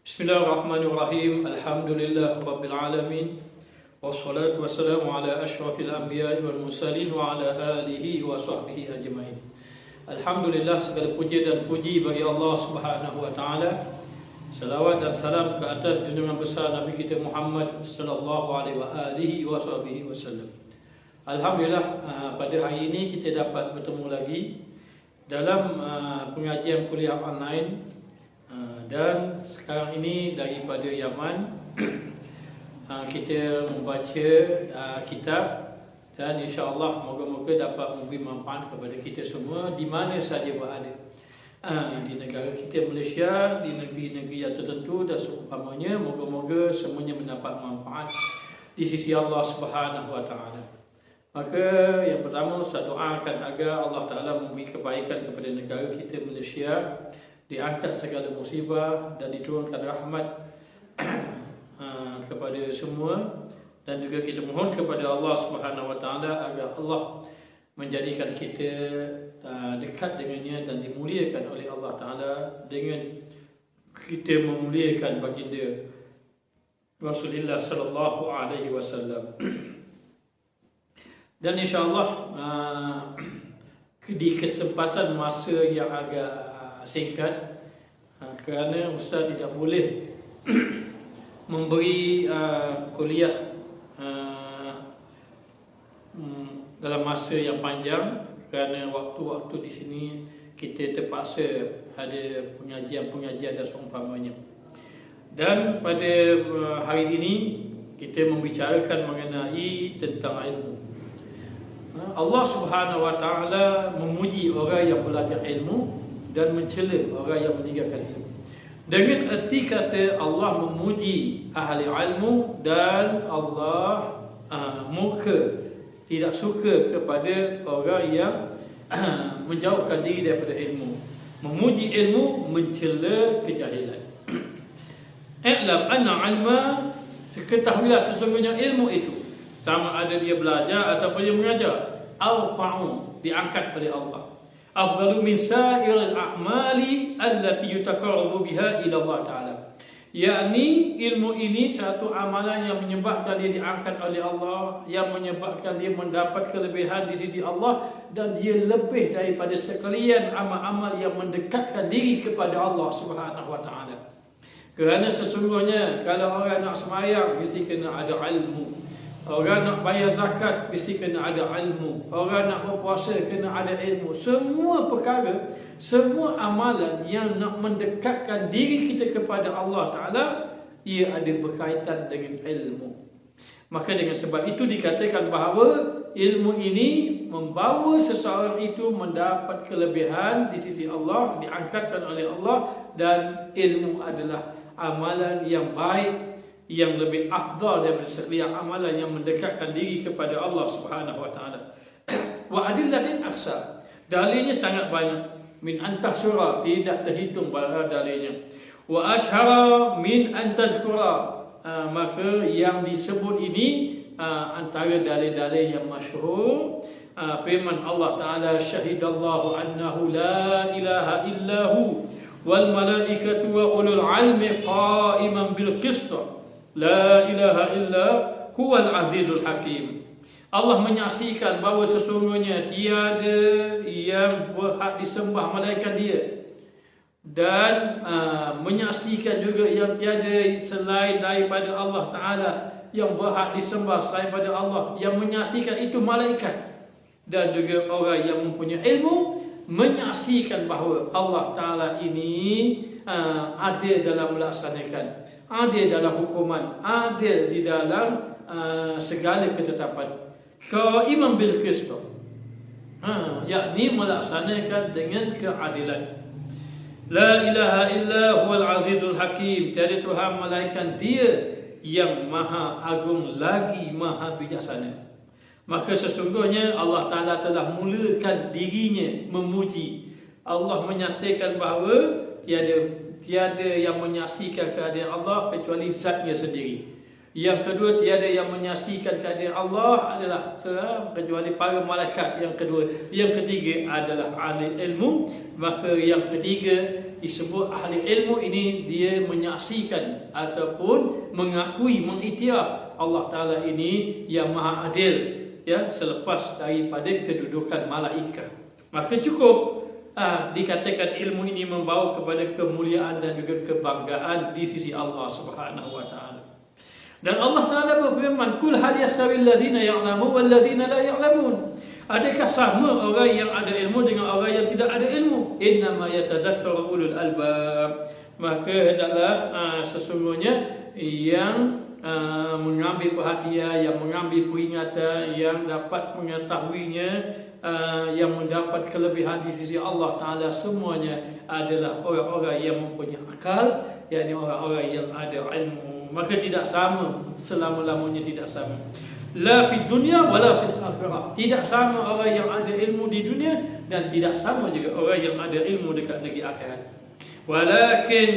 Bismillahirrahmanirrahim. Alhamdulillah Rabbil Alamin. Wassalatu wassalamu ala ashrafil anbiya wal mursalin wa ala alihi wa sahbihi ajma'in. Alhamdulillah, segala puji dan puji bagi Allah Subhanahu wa taala. Salawat dan salam ke atas junjungan besar Nabi kita Muhammad sallallahu alaihi wa alihi wa sahbihi wasallam. Alhamdulillah, pada hari ini kita dapat bertemu lagi dalam pengajian kuliah online. Dan sekarang ini daripada Yaman kita membaca kitab, dan insya-Allah moga-moga dapat memberi manfaat kepada kita semua di mana saja berada, di negara kita Malaysia, di negeri-negeri yang tertentu dan seumpamanya. Moga-moga semuanya mendapat manfaat di sisi Allah Subhanahu wa taala. Maka yang pertama, saya doakan agar Allah Taala memberi kebaikan kepada negara kita Malaysia, diangkat segala musibah dan diturunkan rahmat kepada semua, dan juga kita mohon kepada Allah Subhanahu wa taala agar Allah menjadikan kita dekat dengannya dan dimuliakan oleh Allah Taala dengan kita memuliakan baginda Rasulullah sallallahu alaihi wasallam. Dan insya-Allah di kesempatan masa yang agak singkat, kerana Ustaz tidak boleh memberi kuliah dalam masa yang panjang, kerana waktu-waktu di sini kita terpaksa ada pengajian-pengajian dan seumpamanya. Dan pada hari ini kita membicarakan mengenai tentang ilmu. Allah Subhanahu wa taala memuji orang yang belajar ilmu dan mencela orang yang meninggalkan ilmu. Dengan erti kata Allah memuji ahli ilmu, dan Allah murka, tidak suka kepada orang yang menjauhkan diri daripada ilmu. Memuji ilmu, mencela kejahilan. I'lam anna ilma, ketahuilah sesungguhnya ilmu itu, sama ada dia belajar ataupun dia mengajar, al-fa'u, diangkat oleh Allah, afdalu min sa'iril a'mali allati yutaqarrabu biha ila Allah Ta'ala. Yakni ilmu ini satu amalan yang menyebabkan dia diangkat oleh Allah, yang menyebabkan dia mendapat kelebihan di sisi Allah, dan dia lebih daripada sekalian amal-amal yang mendekatkan diri kepada Allah Subhanahu wa taala. Kerana sesungguhnya kalau orang nak sembahyang mesti kena ada ilmu. Orang nak bayar zakat mesti kena ada ilmu. Orang nak berpuasa kena ada ilmu. Semua perkara, semua amalan yang nak mendekatkan diri kita kepada Allah Ta'ala, ia ada berkaitan dengan ilmu. Maka dengan sebab itu dikatakan bahawa ilmu ini membawa seseorang itu mendapat kelebihan di sisi Allah, diangkatkan oleh Allah, dan ilmu adalah amalan yang baik, yang lebih afdal daripada sekalian amalan yang mendekatkan diri kepada Allah Subhanahu wa taala. Wa adillatin aksa, dalilnya sangat banyak, min antahsura, tidak terhitung pada dalilnya. Wa ashara min antazkura, maka yang disebut ini antara dalil-dalil yang masyhur. Firman Allah Taala, syahidallahu annahu la ilaha illahu wal malaikatu wa ulul ilmi qa'iman bil qist. La ilaha illa huwal azizul hakim. Allah menyaksikan bahawa sesungguhnya tiada yang berhak disembah melainkan Dia, dan menyaksikan juga yang tiada selain daripada Allah Ta'ala yang berhak disembah selain daripada Allah. Yang menyaksikan itu malaikat, dan juga orang yang mempunyai ilmu menyaksikan bahawa Allah Ta'ala ini adil dalam melaksanakan, adil dalam hukuman, adil di dalam segala ketetapan. Qa'iman bil qist, yakni melaksanakan dengan keadilan. La ilaha illa huwal azizul hakim, tiada Tuhan melainkan Dia yang maha agung lagi maha bijaksana. Maka sesungguhnya Allah Ta'ala telah mulakan dirinya memuji. Allah menyatakan bahawa tiada yang menyaksikan keadaan Allah kecuali zatnya sendiri. Yang kedua, tiada yang menyaksikan kehadiran Allah adalah kecuali para malaikat. Yang kedua, yang ketiga adalah ahli ilmu. Maka yang ketiga disebut ahli ilmu ini dia menyaksikan ataupun mengakui, mengiktiraf Allah Taala ini yang maha adil, ya, selepas daripada kedudukan malaikat. Maka cukup dikatakan ilmu ini membawa kepada kemuliaan dan juga kebanggaan di sisi Allah Subhanahu wa taala. Dan Allah Taala berfirman, "Qul hal yastawi allazina ya'lamun wal ladzina la ya'lamun?" Adakah sama orang yang ada ilmu dengan orang yang tidak ada ilmu? Innama yatazakkaru ulul albab. Maka hendaklah sesungguhnya yang mengambil perhatian, yang mengambil peringatan, yang dapat mengetahuinya, yang mendapat kelebihan di sisi Allah Ta'ala, semuanya adalah orang-orang yang mempunyai akal, yakni orang-orang yang ada ilmu. Maka tidak sama, selama-lamanya tidak sama. La fid dunya wala fil akhirah. Tidak sama orang yang ada ilmu di dunia dan tidak sama juga orang yang ada ilmu dekat negeri akhirat. Walakin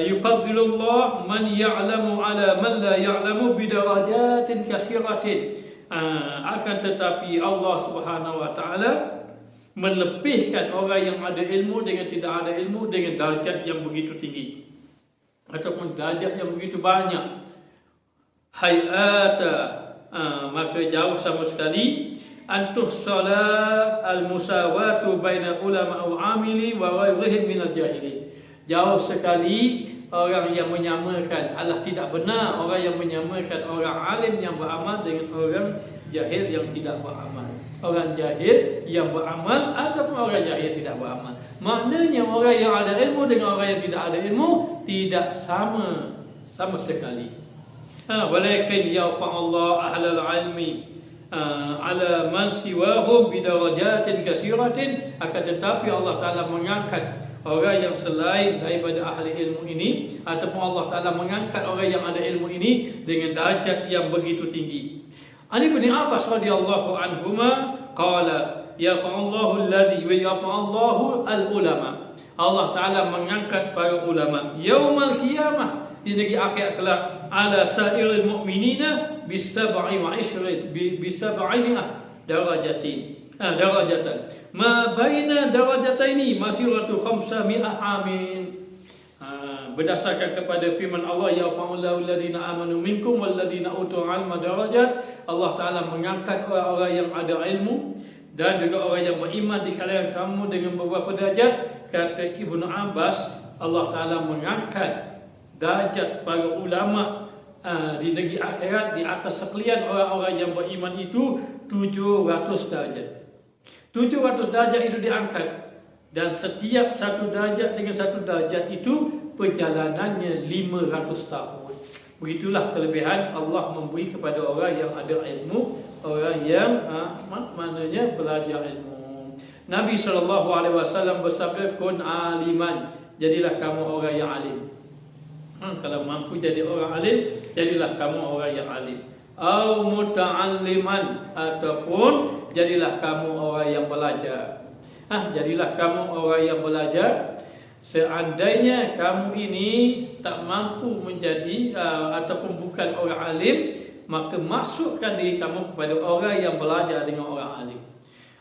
yufaddilullah man ya'lamu ala man la ya'lamu bidarajatin kasiratin. Akan tetapi Allah Subhanahu wa taala melebihkan orang yang ada ilmu dengan tidak ada ilmu dengan darjat yang begitu tinggi ataupun darjat yang begitu banyak. Hayata maka jauh sama sekali antuhsala al-musawatu baina ulama wa amili wa ghairihim minal jahili. Jauh sekali orang yang menyamakan, Allah tidak benar orang yang menyamakan orang alim yang beramal dengan orang jahil yang tidak beramal. Orang jahil yang beramal ataupun orang jahil tidak beramal. Maknanya orang yang ada ilmu dengan orang yang tidak ada ilmu tidak sama sekali. Walakin ya'fa Allah ahlal ilmi ala man siwahum bidarajatin kasiratin. Akan tetapi Allah Ta'ala mengangkat orang yang selain daripada ahli ilmu ini, ataupun Allah Ta'ala mengangkat orang yang ada ilmu ini dengan darjat yang begitu tinggi. Ali bin Abbas radhiyallahu anhuma qala ya'fa'allahu allazi wa ya'fa'allahu al-ulama. Allah Ta'ala mengangkat para ulama yaumal qiyamah, di negeri akhirat kelak, ala sa'iril mu'minina bisab'imi'ah darajatan ma baina darajataini masiratu 500 amin. Berdasarkan kepada firman Allah, ya fa'allahu alladzina amanu minkum walladzina utul ilma darajat. Allah Ta'ala mengangkat orang-orang yang ada ilmu dan juga orang yang beriman di kalangan kamu dengan beberapa derajat. Kata Ibnu Abbas, Allah Ta'ala mengangkat darjat para ulama di negeri akhirat di atas sekalian orang-orang yang beriman itu 700 darjat. 700 darjat itu diangkat, dan setiap satu darjat dengan satu darjat itu perjalanannya 500 tahun. Begitulah kelebihan Allah memberi kepada orang yang ada ilmu, orang yang maknanya belajar ilmu. Nabi SAW bersabda, kun aliman, jadilah kamu orang yang alim. Kalau mampu jadi orang alim, jadilah kamu orang yang alim. Au muta'alliman, ataupun jadilah kamu orang yang belajar. Jadilah kamu orang yang belajar. Seandainya kamu ini tak mampu menjadi ataupun bukan orang alim, maka masukkan diri kamu kepada orang yang belajar dengan orang alim.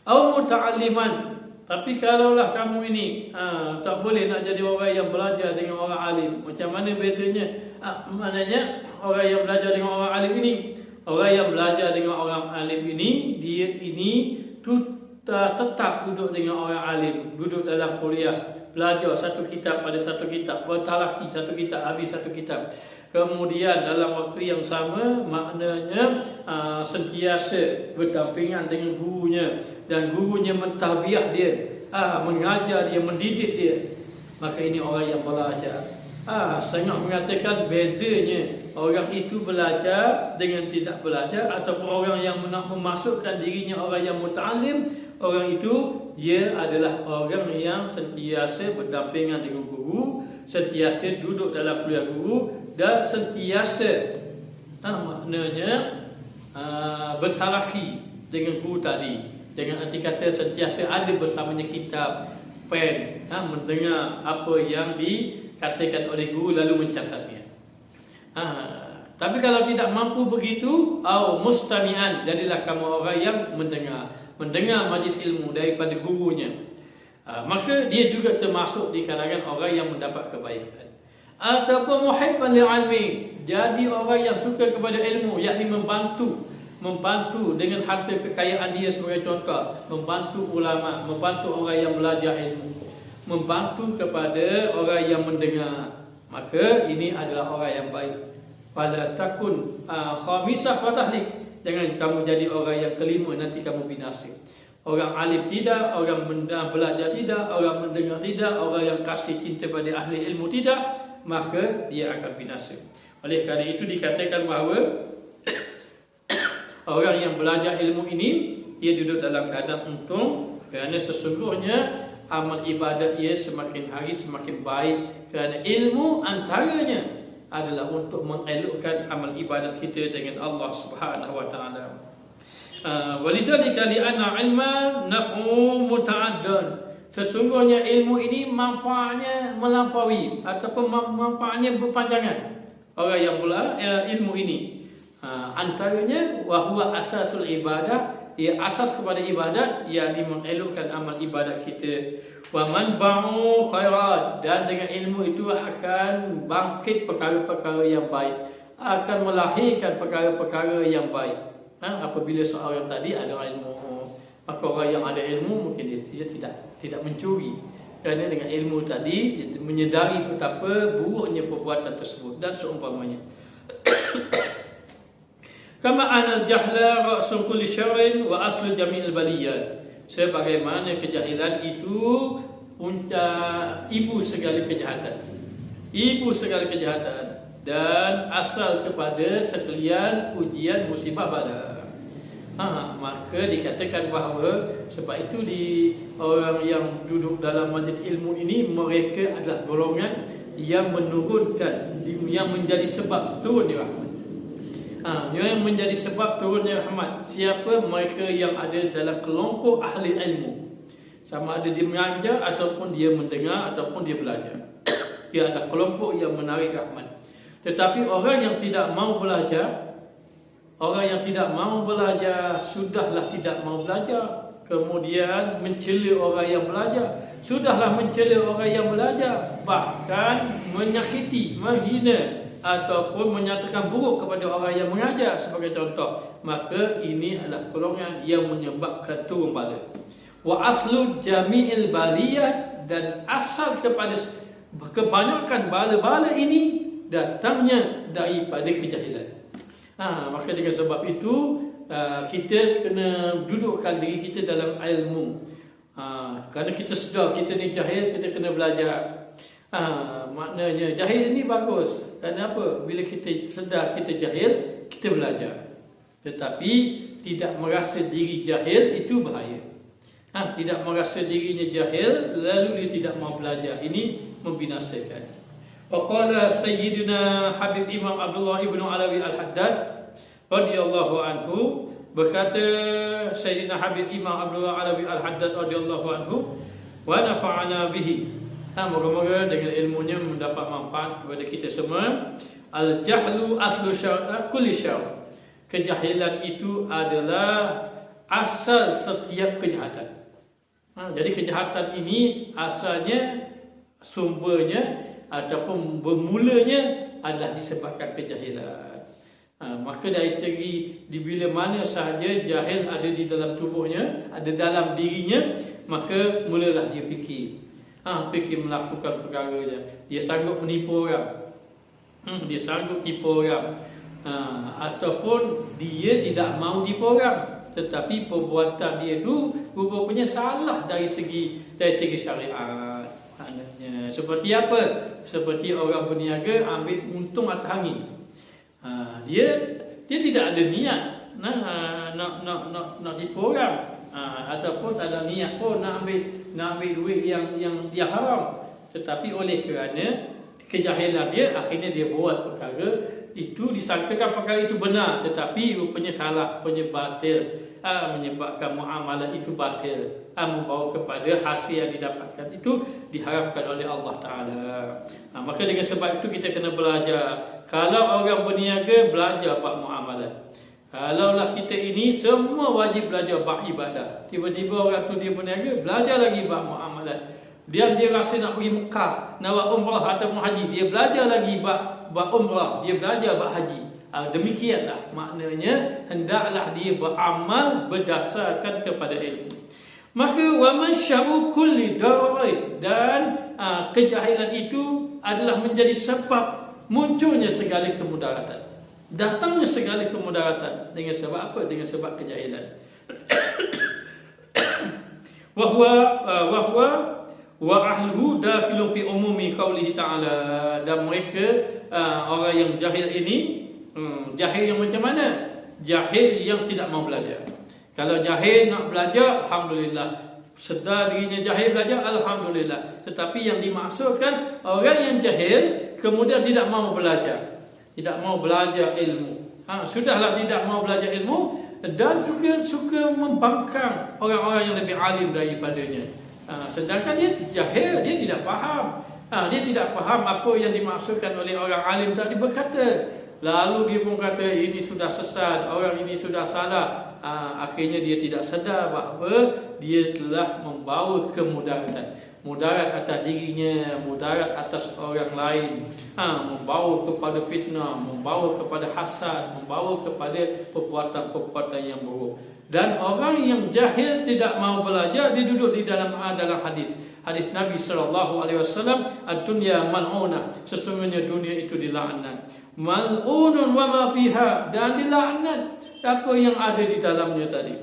Au muta'alliman, tapi kalaulah kamu ini tak boleh nak jadi orang yang belajar dengan orang alim, macam mana bedanya? Maknanya orang yang belajar dengan orang alim ini, orang yang belajar dengan orang alim ini, dia ini tetap duduk dengan orang alim, duduk dalam kuliah, belajar satu kitab pada satu kitab, bertalaki satu kitab, habis satu kitab. Kemudian dalam waktu yang sama, maknanya sentiasa berdampingan dengan gurunya, dan gurunya mentarbiyah dia, mengajar dia, mendidik dia. Maka ini orang yang belajar. Sangat mengatakan bezanya orang itu belajar dengan tidak belajar, ataupun orang yang nak memasukkan dirinya orang yang muta'alim. Orang itu ia adalah orang yang sentiasa berdampingan dengan guru, sentiasa duduk dalam kuliah guru, dan sentiasa maknanya bertalaki dengan guru tadi. Dengan arti kata sentiasa ada bersamanya kitab, pen, mendengar apa yang dikatakan oleh guru lalu mencatatnya. Tapi kalau tidak mampu begitu, au mustami'an, jadilah kamu orang yang mendengar majlis ilmu daripada gurunya. Maka dia juga termasuk di kalangan orang yang mendapat kebaikan. Ataupun muhibban li'ilmi, jadi orang yang suka kepada ilmu, yakni membantu dengan harta kekayaan dia sebagai contoh, membantu ulama, membantu orang yang belajar ilmu, membantu kepada orang yang mendengar, maka ini adalah orang yang baik. Fala takun khamisah wa tahlik, jangan kamu jadi orang yang kelima nanti kamu binasa. Orang alim tidak, orang belajar tidak, orang mendengar tidak, orang yang kasih cinta pada ahli ilmu tidak, maka dia akan binasa. Oleh kerana itu dikatakan bahawa orang yang belajar ilmu ini, ia duduk dalam keadaan untung, kerana sesungguhnya amal ibadat ia semakin hari semakin baik, kerana ilmu antaranya adalah untuk mengelokkan amal ibadat kita dengan Allah Subhanahu wa taala. Walizalika li'anna ilma naf'u muta'addan, sesungguhnya ilmu ini manfaatnya melampaui ataupun manfaatnya berpanjangan. Orang yang ilmu ini antaranya wahwa asasul ibadah, ia asas kepada ibadat, yakni mengelokkan amal ibadat kita. Wa manba'u khairat, dan dengan ilmu itu akan bangkit perkara-perkara yang baik, akan melahirkan perkara-perkara yang baik. Apabila seorang tadi ada ilmu, maka orang yang ada ilmu mungkin dia tidak mencuri, kerana dengan ilmu tadi dia menyedari betapa buruknya perbuatan tersebut dan seumpamanya. Kama anal jahla ra'sun kulli syarrin wa aslu jami'il baliyat, sebagaimana kejahilan itu puncak ibu segala kejahatan, dan asal kepada sekalian ujian musibah bala. Maka dikatakan bahawa sebab itu orang yang duduk dalam majlis ilmu ini, mereka adalah golongan yang menurunkan, yang menjadi sebab turunnya rahmat. Yang menjadi sebab turunnya rahmat siapa? Mereka yang ada dalam kelompok ahli ilmu, sama ada dia mengajar ataupun dia mendengar ataupun dia belajar. Ia adalah kelompok yang menarik rahmat. Tetapi orang yang tidak mau belajar, sudahlah tidak mau belajar, kemudian mencela orang yang belajar, sudahlah mencela orang yang belajar, bahkan menyakiti, menghina ataupun menyatakan buruk kepada orang yang mengajar sebagai contoh, maka ini adalah golongan yang menyebabkan turun bala. Wa aslu jami'il baliyat, dan asal kepada kebanyakan bala-bala ini datangnya daripada kejahilan. Maka dengan sebab itu kita kena dudukkan diri kita dalam ilmu. Kerana kita sedar kita ni jahil, kita kena belajar. Maknanya jahil ini bagus. Kenapa? Bila kita sedar kita jahil, kita belajar. Tetapi tidak merasa diri jahil, itu bahaya. Tidak merasa dirinya jahil lalu dia tidak mau belajar, ini membinasakan. Waqala Sayyidina Habib Imam Abdullah ibn Alawi Al-Haddad radhiyallahu anhu, berkata Sayyidina Habib Imam Abdullah Alawi Al-Haddad radhiyallahu anhu, wa nafa'ana bihi, moga-moga dengan ilmunya mendapat manfaat kepada kita semua. Al-jahlu aslu kulli syarr, kejahilan itu adalah asal setiap kejahatan. Jadi kejahatan ini asalnya, sumbernya ataupun bermulanya adalah disebabkan kejahilan. Maka dari segi bila mana sahaja jahil ada di dalam tubuhnya, ada dalam dirinya, maka mulalah dia fikir melakukan perkaranya. Dia sanggup menipu orang, dia sanggup tipu orang, ataupun dia tidak mahu tipu orang, tetapi perbuatan dia itu rupanya salah dari segi syariat. Seperti apa? Seperti orang berniaga ambil untung atas angin. Dia tidak ada niat nak tipu orang, ataupun tak ada niat pun nak ambil duit yang haram. Tetapi oleh kerana kejahilan dia, akhirnya dia buat perkara itu, disangkakan perkara itu benar, tetapi rupanya salah, rupanya batil. menyebabkan muamalah itu batil, membawa kepada hasil yang didapatkan itu diharamkan oleh Allah Ta'ala. Maka dengan sebab itu kita kena belajar. Kalau orang berniaga, belajar bab muamalah. Kalaulah kita ini semua wajib belajar bab ibadah, tiba-tiba orang tu dia berniaga, belajar lagi bab muamalah. Dia rasa nak pergi Mekah, nak buat umrah ataupun haji, dia belajar lagi bab umrah, dia belajar bab haji. Demikianlah maknanya hendaklah dia beramal berdasarkan kepada ilmu. Maka waman syarru kulli darain, dan kejahilan itu adalah menjadi sebab munculnya segala kemudaratan, datangnya segala kemudaratan. Dengan sebab apa? Dengan sebab kejahilan. Wahwa wa ahluhu dakhilun fi umumi qaulihi ta'ala, dan mereka orang yang jahil ini, jahil yang macam mana? Jahil yang tidak mau belajar. Kalau jahil nak belajar, alhamdulillah, sedar dirinya jahil belajar, alhamdulillah. Tetapi yang dimaksudkan orang yang jahil kemudian tidak mau belajar, tidak mau belajar ilmu. Sudahlah tidak mau belajar ilmu, dan juga suka membangkang orang-orang yang lebih alim daripadanya. Sedangkan dia jahil, dia tidak faham. Dia tidak faham apa yang dimaksudkan oleh orang alim tadi berkata. Lalu dia pun kata ini sudah sesat, orang ini sudah salah. Akhirnya dia tidak sedar bahawa dia telah membawa kemudaratan. Mudarat atas dirinya, mudarat atas orang lain, membawa kepada fitnah, membawa kepada hasad, membawa kepada perbuatan-perbuatan yang buruk. Dan orang yang jahil tidak mau belajar, dia duduk di dalam hadis Nabi SAW, ad-dunya mal'unah, sesungguhnya dunia itu dilaknat, mal'unun wa ma fiha, dan dilaknat apa yang ada di dalamnya tadi.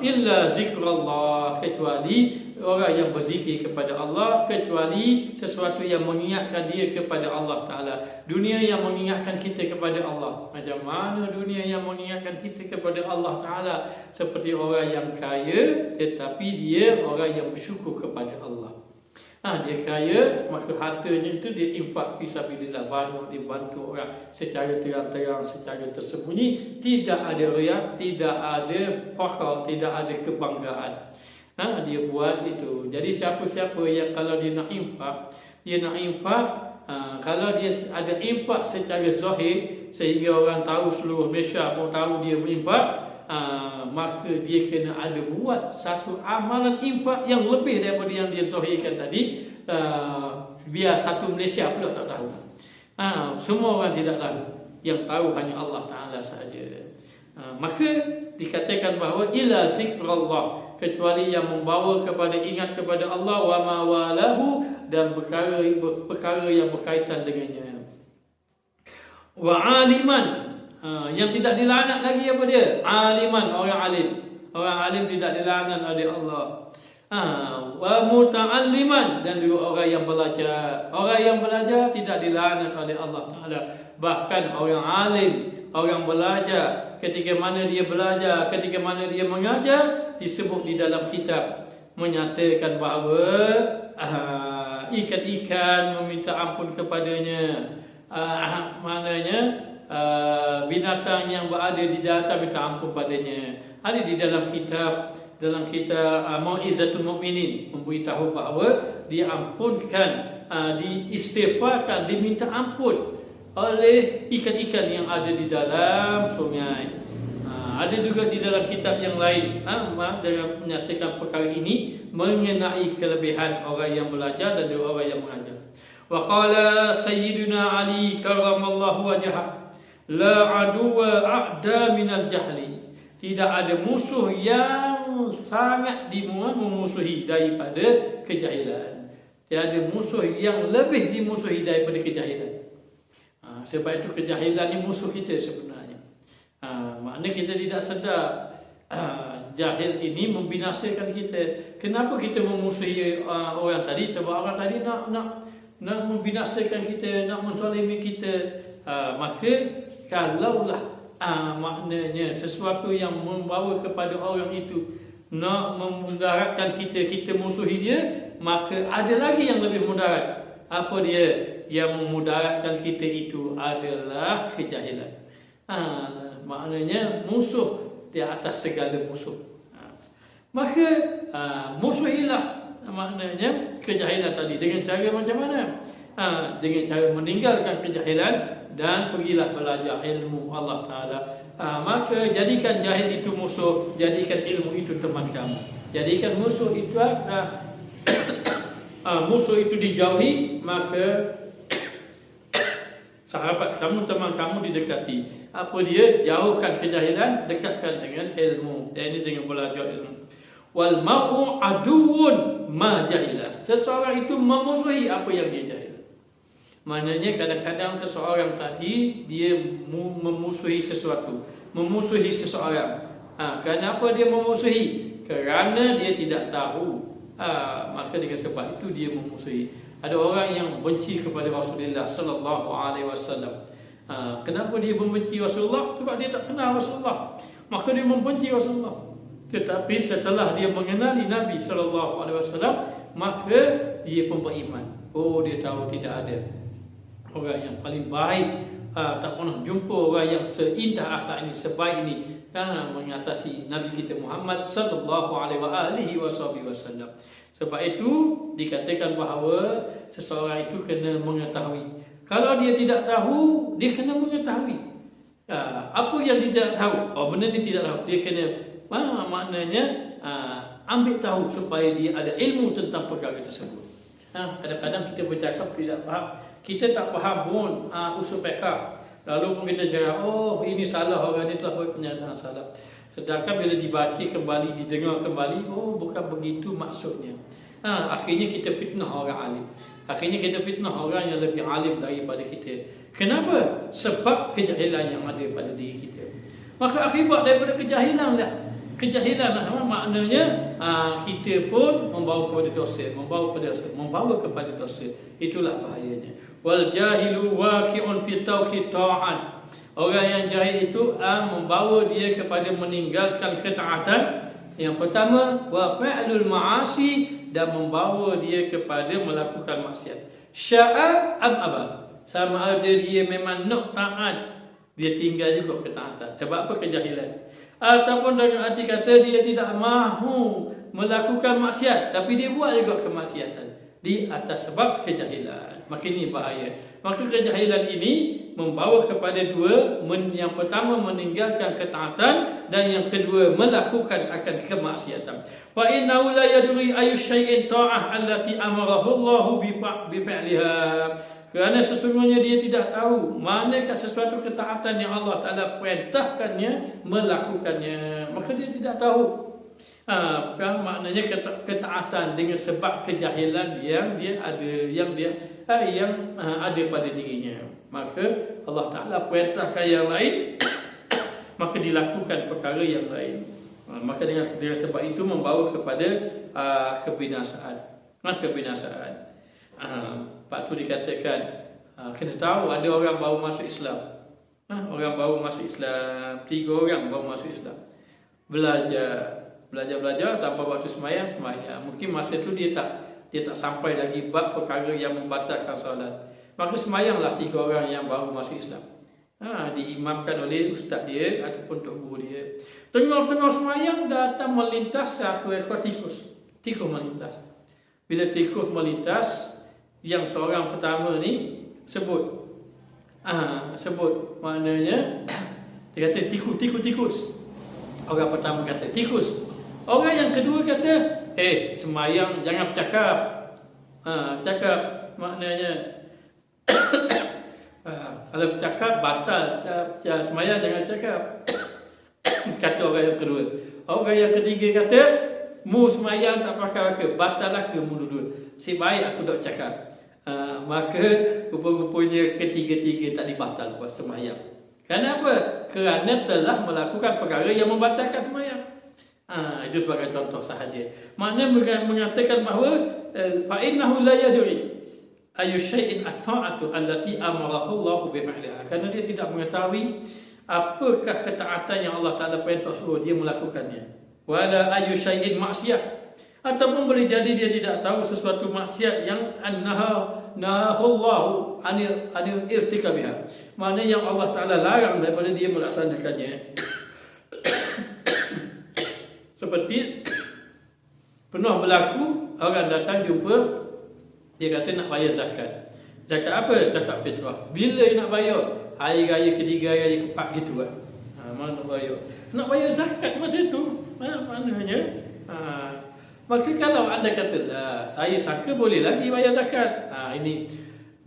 Illa zikrullah, kecuali orang yang berzikir kepada Allah, kecuali sesuatu yang mengingatkan dia kepada Allah Ta'ala. Dunia yang mengingatkan kita kepada Allah. Macam mana dunia yang mengingatkan kita kepada Allah Ta'ala? Seperti orang yang kaya, tetapi dia orang yang bersyukur kepada Allah. Dia kaya, maka hartanya itu dia infak fisabilillah, banyak dia bantu orang secara terang-terang, secara tersembunyi, tidak ada riak, tidak ada fakhar, tidak ada kebanggaan. Dia buat itu. Jadi siapa-siapa yang kalau dia nak infak, kalau dia ada infak secara zahir sehingga orang tahu, seluruh Malaysia pun tahu dia berinfak, maka dia kena ada buat satu amalan infak yang lebih daripada yang dia zahirkan tadi. Biar satu Malaysia pula tak tahu. Semua orang tidak tahu. Yang tahu hanya Allah Ta'ala sahaja. Maka dikatakan bahawa ila zikrullah, kecuali yang membawa kepada ingat kepada Allah, wa ma walahu, dan perkara yang berkaitan dengannya. Wa aliman, yang tidak dilaknat lagi apa dia? Aliman, orang alim. Orang alim tidak dilaknat oleh Allah. Wa muta'alliman, dan juga orang yang belajar. Orang yang belajar tidak dilaknat oleh Allah Ta'ala. Bahkan orang alim, orang belajar, ketika mana dia belajar, ketika mana dia mengajar, disebut di dalam kitab menyatakan bahawa ikan-ikan meminta ampun kepadanya. Maknanya binatang yang berada di daratan minta ampun padanya. Ada di dalam kitab Mau'izatul Mu'minin, memberitahu bahawa diampunkan, diistighfarkan, diminta ampun oleh ikan-ikan yang ada di dalam sungai. Ada juga di dalam kitab yang lain dengan menyatakan perkara ini mengenai kelebihan orang yang belajar dan juga orang yang mengajar. Wa qala sayyiduna Ali karramallahu wajhah, la aduwa a'da minal jahli, tidak ada musuh yang sangat memusuhi daripada kejahilan. Tiada musuh yang lebih dimusuhi daripada kejahilan. Sebab itu kejahilan ni musuh kita sebenarnya. Maknanya kita tidak sedar jahil ini membinasakan kita. Kenapa kita memusuhi orang tadi? Sebab orang tadi nak membinasakan kita, nak menzalimi kita. Maka kalaulah maknanya sesuatu yang membawa kepada orang itu nak memudaratkan kita musuhi dia, maka ada lagi yang lebih mudarat. Apa dia? Yang memudaratkan kita itu adalah kejahilan. Maknanya musuh di atas segala musuh. Maka musuhilah maknanya kejahilan tadi dengan cara macam mana? Dengan cara meninggalkan kejahilan dan pergilah belajar ilmu Allah Ta'ala. Maka jadikan jahil itu musuh, jadikan ilmu itu teman kamu. Jadikan musuh itu musuh itu dijauhi, maka sahabat kamu, teman kamu didekati. Apa dia? Jauhkan kejahilan, dekatkan dengan ilmu. Ini dengan belajar ilmu. Wal ma'u aduun ma jahila. Seseorang itu memusuhi apa yang dia jahil. Maknanya kadang-kadang seseorang tadi dia memusuhi sesuatu, memusuhi seseorang. Kenapa dia memusuhi? Kerana dia tidak tahu. Maka dengan sebab itu dia memusuhi. Ada orang yang benci kepada Rasulullah sallallahu alaihi wasallam. Kenapa dia membenci Rasulullah? Sebab dia tak kenal Rasulullah. Maka dia membenci Rasulullah. Tetapi setelah dia mengenali Nabi sallallahu alaihi wasallam, maka dia pun beriman. Oh, dia tahu tidak ada orang yang paling baik, tak pernah jumpa orang yang seindah akhlak ini, sebaik ini mengatasi Nabi kita Muhammad sallallahu alaihi wasallam. Sebab itu dikatakan bahawa seseorang itu kena mengetahui. Kalau dia tidak tahu, dia kena mengetahui. Apa yang dia tidak tahu? Benda dia tidak tahu, dia kena maknanya ambil tahu supaya dia ada ilmu tentang perkara tersebut. Kadang-kadang kita bercakap tidak faham. Kita tak faham pun usul fiqh. Lalu pun kita cakap, oh ini salah, orang ini telah buat pernyataan salah. Sedangkan bila dibaca kembali, didengar kembali, oh bukan begitu maksudnya. Akhirnya kita fitnah orang alim. Akhirnya kita fitnah orang yang lebih alim daripada kita. Kenapa? Sebab kejahilan yang ada pada diri kita. Maka akibat daripada kejahilan dah. Kejahilan maknanya kita pun membawa kepada dosa, membawa kepada dosa. Itulah bahayanya. Wal jahilu waqi'un fi tawqi ta'at. Orang yang jahil itu membawa dia kepada meninggalkan ketaatan. Yang pertama, wa fa'lul ma'asi, dan membawa dia kepada melakukan maksiat. Sya'a am aba. Sama ada dia memang nak taat, dia tinggal juga ketaatan. Sebab apa? Kejahilan. Ataupun dengan arti kata dia tidak mahu melakukan maksiat, tapi dia buat juga kemaksiatan di atas sebab kejahilan. Maka ini bahaya. Maka kejahilan ini membawa kepada dua. Yang pertama meninggalkan ketaatan, dan yang kedua melakukan akan kemaksiatan. Wa innahu la yadri ayu syai'in ta'ah allati amarahu Allahu bi fa'liha. Kerana sesungguhnya dia tidak tahu manakah sesuatu ketaatan yang Allah Ta'ala perintahkannya melakukannya. Maka dia tidak tahu. Maknanya ketaatan dengan sebab kejahilan yang dia ada, yang ada pada dirinya. Maka Allah Ta'ala perintahkan yang lain, maka dilakukan perkara yang lain. Maka dengan sebab itu membawa kepada kebinasaan. Pak tu dikatakan kena tahu ada orang baru masuk Islam. Orang baru masuk Islam, 3 orang baru masuk Islam. Belajar sampai waktu sembahyang. Mungkin masa tu dia tak sampai lagi bab perkara yang membatalkan solat. Maka sembahyanglah 3 orang yang baru masuk Islam. Diimamkan oleh ustaz dia ataupun tok guru dia. Tengah-tengah sembahyang datang melintas satu ekor tikus. Tikus melintas. Bila tikus melintas, yang seorang pertama ni sebut maknanya dia kata tikus. Orang pertama kata tikus. Orang yang kedua kata, sembahyang jangan bercakap. Cakap maknanya kalau bercakap batal. Sembahyang jangan cakap. Kata orang yang kedua. Orang yang ketiga kata, mu sembahyang tak pakai batal lah ke mu dulu. Si baik aku tak cakap. Maka rupa-rupanya ketiga-tiga tak dibatal buat sembahyang. Kenapa? Kerana telah melakukan perkara yang membatalkan sembahyang. Itu sebagai contoh sahaja. Maknanya mengatakan bahawa fa innahu la yadri ayu syai'in at-ta'atu allati amarahu Allah bi fa'liha. Kerana dia tidak mengetahui apakah ketaatan yang Allah Taala perintah suruh dia melakukannya. Wala ayu syai'in maksiyah. Ataupun boleh jadi dia tidak tahu sesuatu maksiat yang nahahullahu anil irtikabiha. Maknanya yang Allah Ta'ala larang daripada dia melaksanakannya. seperti pernah berlaku orang datang jumpa, dia kata nak bayar zakat. Zakat apa? Zakat fitrah. Bila nak bayar? Hari raya ketiga, hari raya keempat gitu kan. Mana nak bayar? Nak bayar zakat masa itu. Maknanya maka kalau anda katalah saya sangka boleh lagi bayar zakat. Ini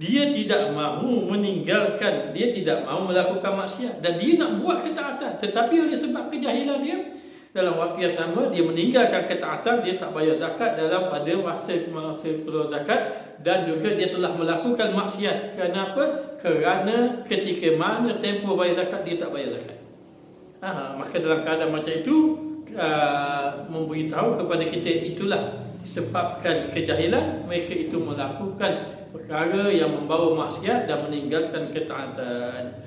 dia tidak mahu meninggalkan, dia tidak mahu melakukan maksiat dan dia nak buat ketaatan, tetapi oleh sebab kejahilan dia, dalam waktu yang sama dia meninggalkan ketaatan, dia tak bayar zakat dalam pada masa keluar zakat, dan juga dia telah melakukan maksiat. Kenapa? Kerana ketika mana tempoh bayar zakat dia tak bayar zakat. Maka dalam keadaan macam itu memberitahu kepada kita, itulah disebabkan kejahilan mereka itu melakukan perkara yang membawa maksiat dan meninggalkan ketaatan.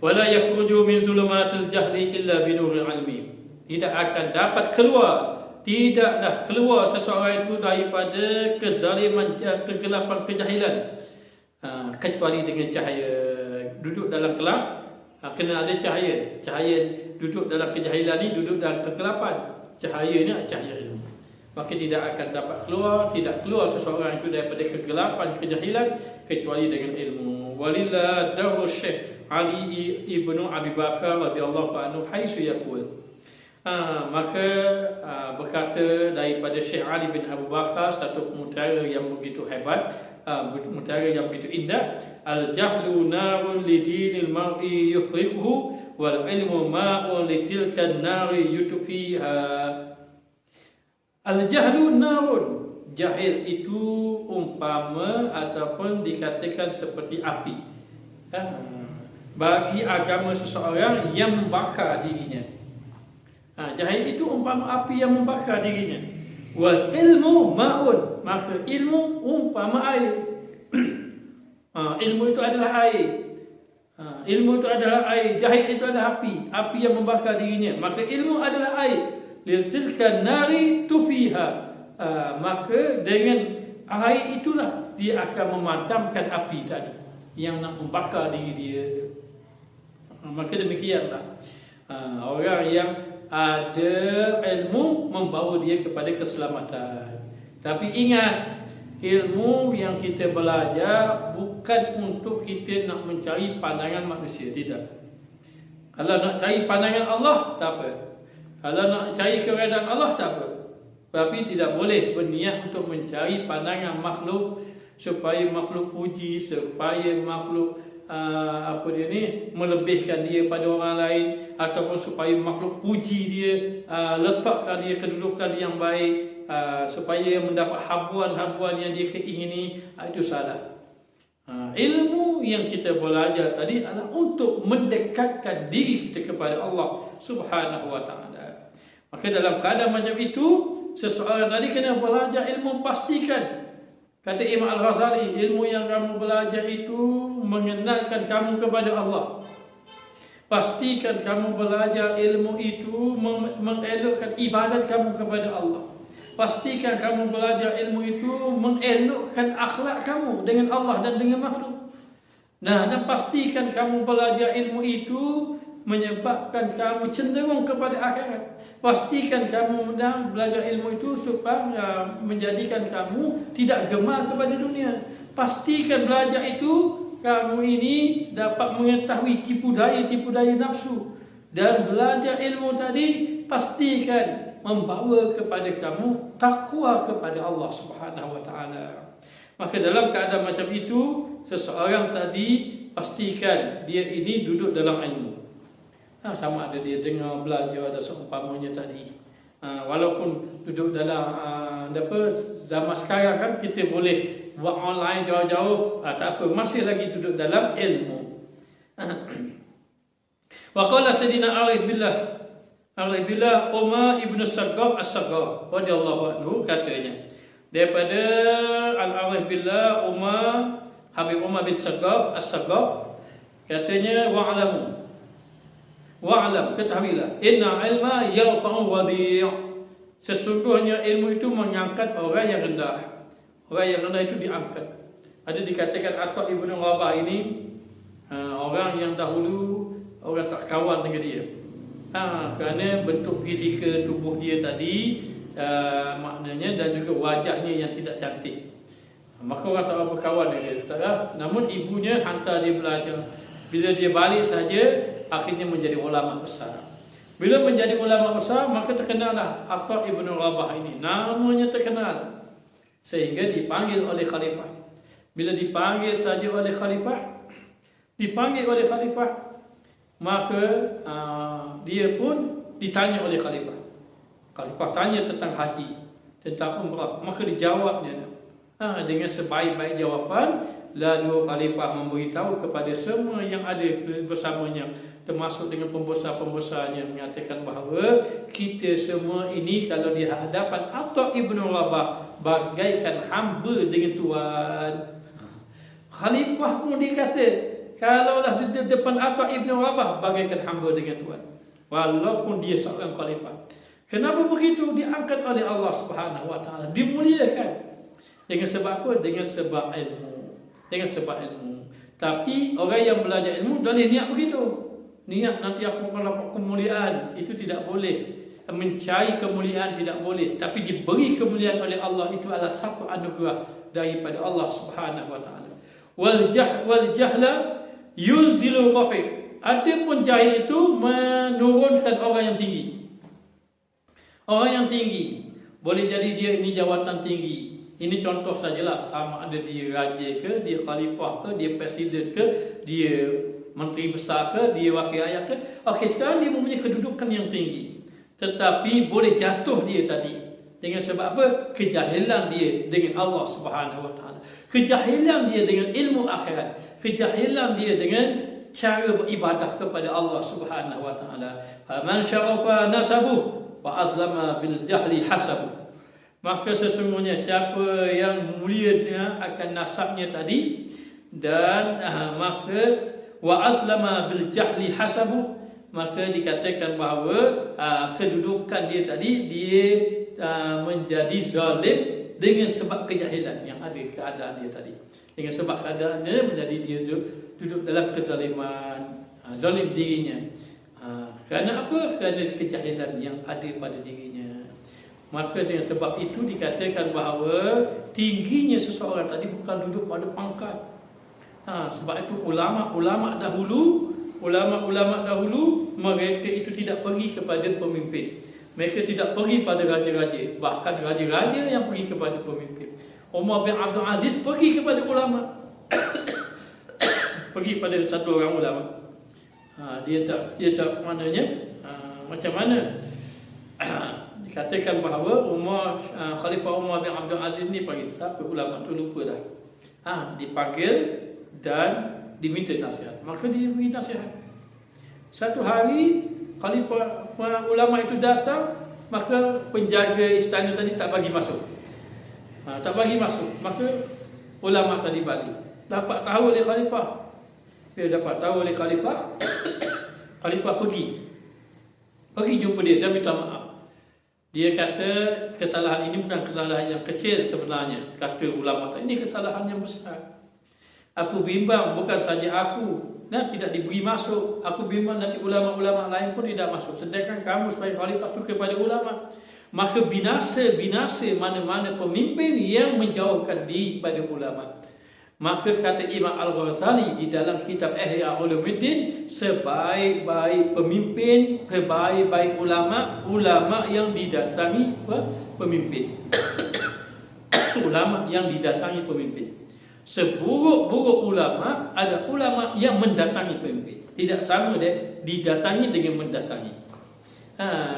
Wala yakhruju min zulumatil jahli illa binuril ilmi. Tidak akan dapat keluar, tidaklah keluar seseorang itu daripada kezaliman, kegelapan, kejahilan, kecuali dengan cahaya. Duduk dalam gelap, kena ada cahaya. Cahaya duduk dalam kejahilan ni, duduk dalam kegelapan. Cahayanya cahaya ilmu. Maka tidak akan dapat keluar, tidak keluar seseorang itu daripada kegelapan, kejahilan, kecuali dengan ilmu. Walillah daru Syekh Ali ibnu Abi Bakar radhiyallahu anhu haitsu yaqul. Maka berkata daripada Syekh Ali bin Abu Bakar, satu mutiara yang begitu hebat, mutiara yang begitu indah, al-jahlu narun lidinil mar'i yuhriquhu wal ilmu ma'un litilkan nari yutfiha. Al-jahlu narun, jahil itu umpama ataupun dikatakan seperti api bagi agama seseorang yang membakar dirinya. Jahil itu umpama api yang membakar dirinya. Wal ilmu ma'un, maka ilmu umpama air. Ilmu itu adalah air. Ilmu itu adalah air. Jahil itu adalah api, api yang membakar dirinya. Maka ilmu adalah air. Litilkan nari tufiha. Maka dengan air itulah dia akan memadamkan api tadi yang nak membakar diri dia. Maka demikianlah orang yang ada ilmu membawa dia kepada keselamatan. Tapi ingat, ilmu yang kita belajar bukan untuk kita nak mencari pandangan manusia, tidak. Kalau nak cari pandangan Allah, tak apa. Kalau nak cari keredaan Allah, tak apa. Tapi tidak boleh berniat untuk mencari pandangan makhluk supaya makhluk puji, supaya makhluk melebihkan dia pada orang lain, ataupun supaya makhluk puji dia, letakkan dia kedudukan yang baik, supaya mendapat habuan-habuan yang dia keingini. Itu salah. Ilmu yang kita belajar tadi adalah untuk mendekatkan diri kita kepada Allah Subhanahu wa ta'ala. Maka dalam keadaan macam itu, seseorang tadi kena belajar ilmu, pastikan. Kata Imam Al-Ghazali, ilmu yang kamu belajar itu mengenalkan kamu kepada Allah. Pastikan kamu belajar ilmu itu mengelokkan ibadat kamu kepada Allah. Pastikan kamu belajar ilmu itu mengelokkan akhlak kamu dengan Allah dan dengan makhluk. Dan pastikan kamu belajar ilmu itu menyebabkan kamu cenderung kepada akhirat. Pastikan kamu belajar ilmu itu supaya menjadikan kamu tidak gemar kepada dunia. Pastikan belajar itu kamu ini dapat mengetahui tipu daya nafsu. Dan belajar ilmu tadi pastikan membawa kepada kamu takwa kepada Allah Subhanahu wa ta'ala. Maka dalam keadaan macam itu, seseorang tadi pastikan dia ini duduk dalam ilmu. Sama ada dia dengar, belajar, ada seumpamanya tadi. Walaupun duduk dalam zaman sekarang kan kita boleh buat online jauh-jauh, tak apa, masih lagi duduk dalam ilmu. Wa qala Sayyidina Ali billah Umar ibn Saggab as-Saggab radhiyallahu anhu, katanya daripada Al-Arif billah Habib Umar bin Saggab as-Saggab, katanya wa'alam, ketahuilah, inna ilma yarfa'u wadi', sesungguhnya ilmu itu mengangkat orang yang rendah. Orang yang rendah itu diangkat. Ada dikatakan Atha ibn Rabah ini orang yang dahulu orang tak kawan dengan dia. Kerana bentuk fizikal tubuh dia tadi, maknanya, dan juga wajahnya yang tidak cantik. Maka orang tak apa kawan dia, namun ibunya hantar dia belajar. Bila dia balik saja, akhirnya menjadi ulama besar. Bila menjadi ulama besar, maka terkenallah Atha ibn Rabah ini. Namanya terkenal sehingga dipanggil oleh khalifah. Bila dipanggil saja oleh khalifah, maka dia pun ditanya oleh khalifah. Khalifah tanya tentang haji, tentang umrah, maka dijawabnya dengan sebaik-baik jawapan. Lalu khalifah memberitahu kepada semua yang ada bersamanya, termasuk dengan pembesar-pembesarnya, mengatakan bahawa kita semua ini kalau di hadapan Atha ibn Rabah bagaikan hamba dengan tuan. Khalifah pun dia kata, kalaulah di depan Atha ibn Rabah bagaikan hamba dengan tuan, walaupun dia seorang khalifah. Kenapa begitu? Diangkat oleh Allah Subhanahu Wa Taala, dimuliakan. Dengan sebab apa? Dengan sebab ilmu. Tapi orang yang belajar ilmu tak boleh niat begitu. Niat nanti aku akan dapat kemuliaan, itu tidak boleh. Mencari kemuliaan tidak boleh, tapi diberi kemuliaan oleh Allah, itu adalah satu anugerah daripada Allah Subhanahu Wa Taala. Wal jahla yunzilu rafi'. Adapun jahil itu menurunkan orang yang tinggi. Orang yang tinggi boleh jadi dia ini jawatan tinggi. Ini contoh sajalah, sama ada dia raja ke, dia khalifah ke, dia presiden ke, dia menteri besar ke, dia wakil rakyat ke. Okey, sekarang dia mempunyai kedudukan yang tinggi, tetapi boleh jatuh dia tadi dengan sebab apa? Kejahilan dia dengan Allah Subhanahu Wa Taala, kejahilan dia dengan ilmu akhirat, kejahilan dia dengan cara beribadah kepada Allah Subhanahu Wa Taala. Man syarafa nasabuh wa azlama bil jahli hasabuh. Maka sesungguhnya siapa yang mulianya akan nasabnya tadi, dan maka wa aslama bil jahli hasabu, maka dikatakan bahawa kedudukan dia tadi, dia menjadi zalim dengan sebab kejahilan yang ada keadaan dia tadi. Dengan sebab keadaan dia menjadi dia duduk dalam kezaliman, zalim dirinya. Kerana apa? Kerana kejahilan yang ada pada dirinya. Maka dengan sebab itu dikatakan bahawa tingginya seseorang tadi bukan duduk pada pangkat. Sebab itu ulama-ulama dahulu mereka itu tidak pergi kepada pemimpin. Mereka tidak pergi pada raja-raja, bahkan raja-raja yang pergi kepada pemimpin. Umar bin Abdul Aziz pergi kepada ulama. Pergi pada satu orang ulama. Dia tak maknanya macam mana? Dikatakan bahawa Khalifah Umar bin Abdul Aziz ni panggil siapa ulama tu, lupa dah. Dipanggil dan diminta nasihat. Maka dia beri nasihat. Satu hari Khalifah ulama itu datang, maka penjaga istana tadi tak bagi masuk. Maka ulama tadi balik. Dapat tahu oleh Khalifah. Bila dapat tahu oleh Khalifah, Khalifah pergi jumpa dia dan minta maaf. Dia kata kesalahan ini bukan kesalahan yang kecil sebenarnya, kata ulama, ini kesalahan yang besar. Aku bimbang, bukan saja aku tidak diberi masuk, aku bimbang nanti ulama-ulama lain pun tidak masuk, sedangkan kamu sebagai khalifah itu kepada ulama. Maka binasa mana-mana pemimpin yang menjauhkan diri pada ulama. Maka kata Imam Al-Ghazali di dalam kitab Ihya Ulumuddin, sebaik-baik pemimpin, sebaik-baik ulama yang didatangi pemimpin. Ulama yang didatangi pemimpin. Seburuk-buruk ulama ada ulama yang mendatangi pemimpin. Tidak sama dia didatangi dengan mendatangi.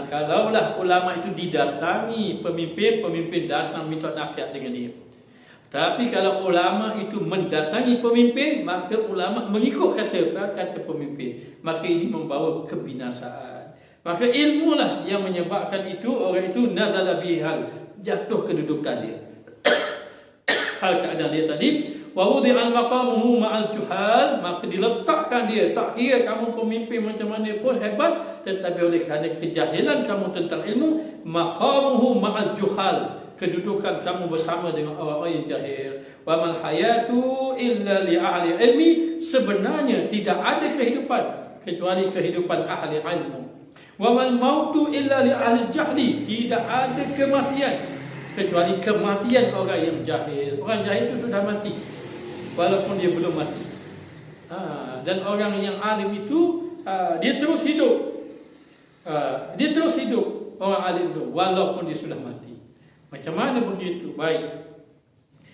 Kalaulah ulama itu didatangi pemimpin datang minta nasihat dengan dia. Tapi kalau ulama itu mendatangi pemimpin, maka ulama mengikut kata pemimpin, maka ini membawa kebinasaan. Maka ilmulah yang menyebabkan itu orang itu nazala bihal, jatuh kedudukan dia. Hal keadaan dia tadi, wa wudi'al maqamuhu ma'al juhal, maka diletakkan dia, tak kira kamu pemimpin macam mana pun hebat, tetapi oleh kerana kejahilan kamu tentang ilmu, maqamuhu ma'al juhal, kedudukan kamu bersama dengan orang-orang yang jahil. Wa mal hayatu illa li ahli ilmi, sebenarnya tidak ada kehidupan kecuali kehidupan ahli ilmu. Wa mal mautu illa li ahli jahli. Tidak ada kematian kecuali kematian orang yang jahil. Orang jahil itu sudah mati walaupun dia belum mati. Dan orang yang alim itu dia terus hidup. Dia terus hidup, orang alim itu walaupun dia sudah mati. Macam mana begitu? Baik,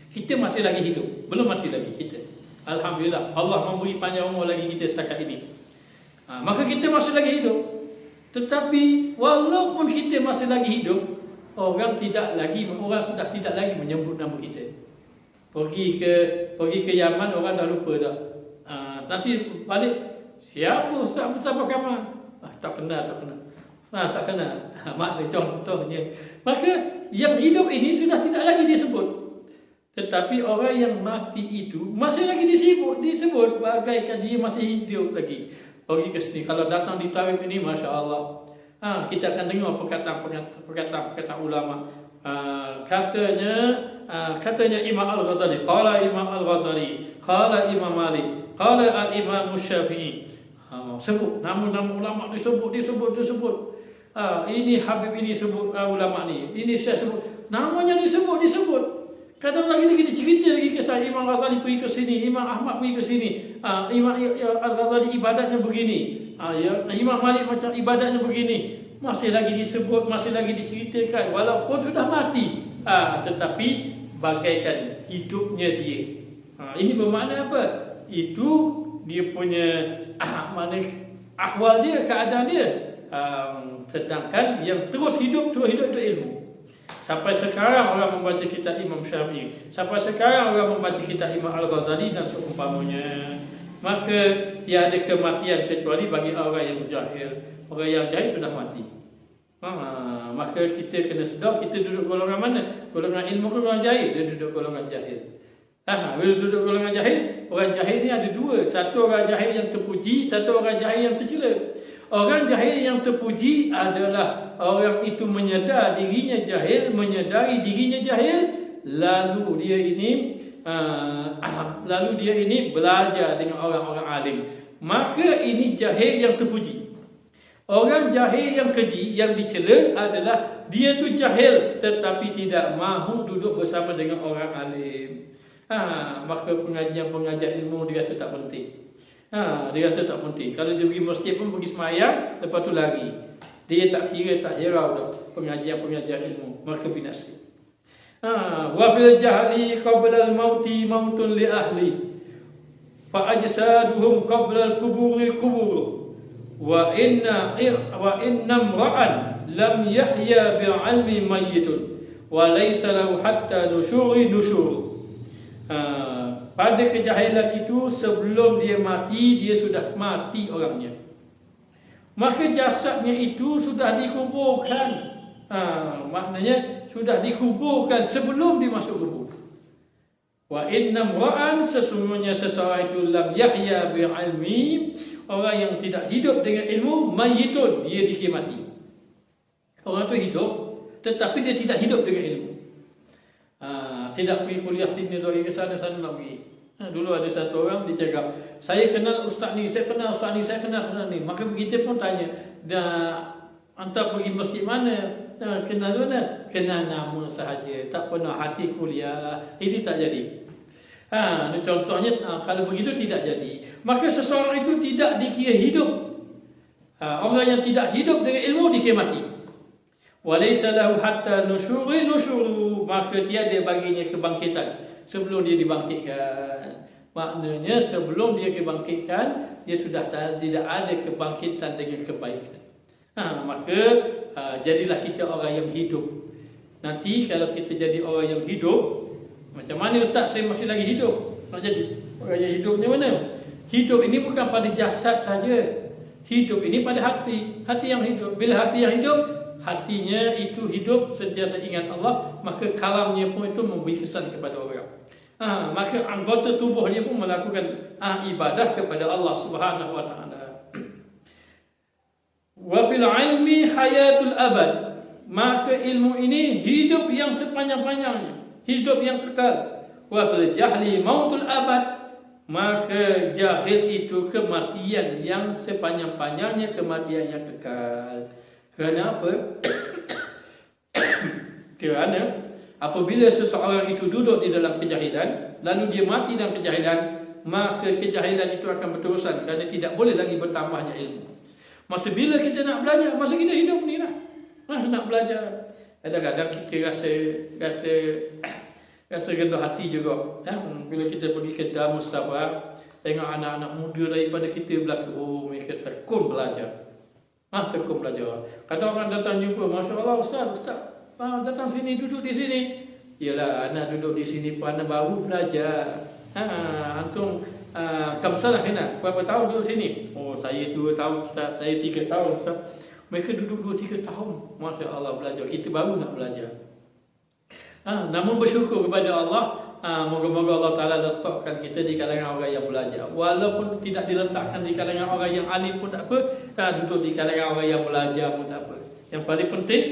kita masih lagi hidup, belum mati lagi kita. Alhamdulillah, Allah memberi panjang umur lagi kita setakat ini. Maka kita masih lagi hidup. Tetapi walaupun kita masih lagi hidup, orang sudah tidak lagi menyebut nama kita. Pergi ke Yaman, orang dah lupa dah. Nanti balik, siapa Ustaz Mustafa Kamal? Tak kenal. Tak kenal. Makna contohnya. Maka yang hidup ini sudah tidak lagi disebut. Tetapi orang yang mati itu masih lagi disebut bagaikan dia masih hidup lagi. Pergi ke sini, kalau datang di Taif ini, Masya Allah, kita akan dengar perkataan ulama. Katanya Imam Al-Ghazali, qala Imam Al-Ghazali, qala Imam Malik, qala Al-Imam Syafi'i. Sebut nama-nama ulama, disebut. Ini Habib ini sebut ulama ni, ini saya sebut, namanya disebut. Kadang lagi kita cerita lagi ke saya, Imam Ghazali pergi ke sini, Imam Ahmad pergi ke sini, Imam Al-Ghazali ibadatnya begini, Imam Malik macam ibadatnya begini. Masih lagi disebut, masih lagi diceritakan walaupun sudah mati. Tetapi bagaikan hidupnya dia. Ini bermakna apa? Itu dia punya ahwal dia, keadaan dia. Sedangkan yang terus hidup itu ilmu. Sampai sekarang orang membaca kitab Imam Syafi'i, sampai sekarang orang membaca kitab Imam Al-Ghazali dan seumpamanya. Maka tiada kematian kecuali bagi orang yang jahil. Orang yang jahil sudah mati. Maka kita kena sedar kita duduk golongan mana? Golongan ilmu ke golongan jahil? Dia duduk golongan jahil. Bila duduk golongan jahil, orang jahil ni ada dua. Satu orang jahil yang terpuji, satu orang jahil yang tercela. Orang jahil yang terpuji adalah orang itu menyedar dirinya jahil, menyedari dirinya jahil, lalu dia ini belajar dengan orang-orang alim. Maka ini jahil yang terpuji. Orang jahil yang keji, yang dicela adalah dia tu jahil tetapi tidak mahu duduk bersama dengan orang alim. Maka pengajian ilmu dia rasa tak penting. Dia rasa tak penting. Kalau dia pergi masjid pun pergi semayang, lepas tu lari. Dia tak hirau dah pengajian ilmu. Maka binasa. Wa fil jahli qabla al-mauti mautun li ahli. Fa ajsaduhum qabla al-quburi qubur. Wa inna ra'an lam yahya bi'ilmi mayyitun. Wa laysa lahu hatta nusyuri nusyur. Pada kejahilan itu sebelum dia mati, dia sudah mati orangnya. Maka jasadnya itu sudah dikuburkan. Maknanya sudah dikuburkan sebelum dia masuk kubur. Wa innam ra'an, sesungguhnya seseorang itu lam yahya bi'ilmi, orang yang tidak hidup dengan ilmu, mayyitun, dia dikira mati. Orang itu hidup tetapi dia tidak hidup dengan ilmu. Tidak pergi kuliah sini ke sana nak pergi. Dulu ada satu orang dia cakap, saya kenal ustaz ni, saya kenal ustaz ni. Maka kita pun tanya, hantar pergi masjid mana? Kenal mana? Kenal nama sahaja, tak pernah hati kuliah. Itu tak jadi. Contohnya kalau begitu tidak jadi. Maka seseorang itu tidak dikira hidup. Orang yang tidak hidup dengan ilmu dikira mati. Walaysa lahu hatta nusyuru, maka tiada baginya kebangkitan sebelum dia dibangkitkan. Maknanya sebelum dia dibangkitkan, dia sudah tidak ada kebangkitan dengan kebaikan. Maka jadilah kita orang yang hidup. Nanti kalau kita jadi orang yang hidup, macam mana Ustaz, saya masih lagi hidup? Nak jadi orang yang hidupnya mana? Hidup ini bukan pada jasad saja. Hidup ini pada hati. Hati yang hidup. Bila hati yang hidup, hatinya itu hidup sentiasa ingat Allah, maka kalamnya pun itu memberi kesan kepada orang. Maka anggota tubuh dia pun melakukan ibadah kepada Allah Subhanahu wa taala. Wa fil ilmi hayatul abad, maka ilmu ini hidup yang sepanjang-panjangnya, hidup yang kekal. Wa fil jahli mautul abad, Maka jahil itu kematian yang sepanjang-panjangnya, kematian yang kekal. Kerana apa? Kerana apabila seseorang itu duduk di dalam kejahilan, lalu dia mati dalam kejahilan, maka kejahilan itu akan berterusan kerana tidak boleh lagi bertambahnya ilmu. Masa bila kita nak belajar? Masa kita hidup ni lah. Nak belajar. Kadang-kadang kita rasa rendah hati juga. Bila kita pergi ke Darul Mustafa, tengok anak-anak muda daripada kita belakang, mereka tekun belajar. Tekun belajar. Kadang orang datang jumpa, Masya Allah Ustaz, datang sini, duduk di sini. Yalah, anak duduk di sini pun anak baru belajar. Antum kamu salah kena, berapa tahun duduk sini? Oh, saya 2 tahun Ustaz, saya 3 tahun Ustaz. Mereka duduk 2-3 tahun. Masya Allah belajar. Kita baru nak belajar. Namun bersyukur kepada Allah. Moga-moga Allah Ta'ala letakkan kita di kalangan orang yang belajar. Walaupun tidak diletakkan di kalangan orang yang alim pun tak apa. Duduk di kalangan orang yang belajar pun tak apa. Yang paling penting,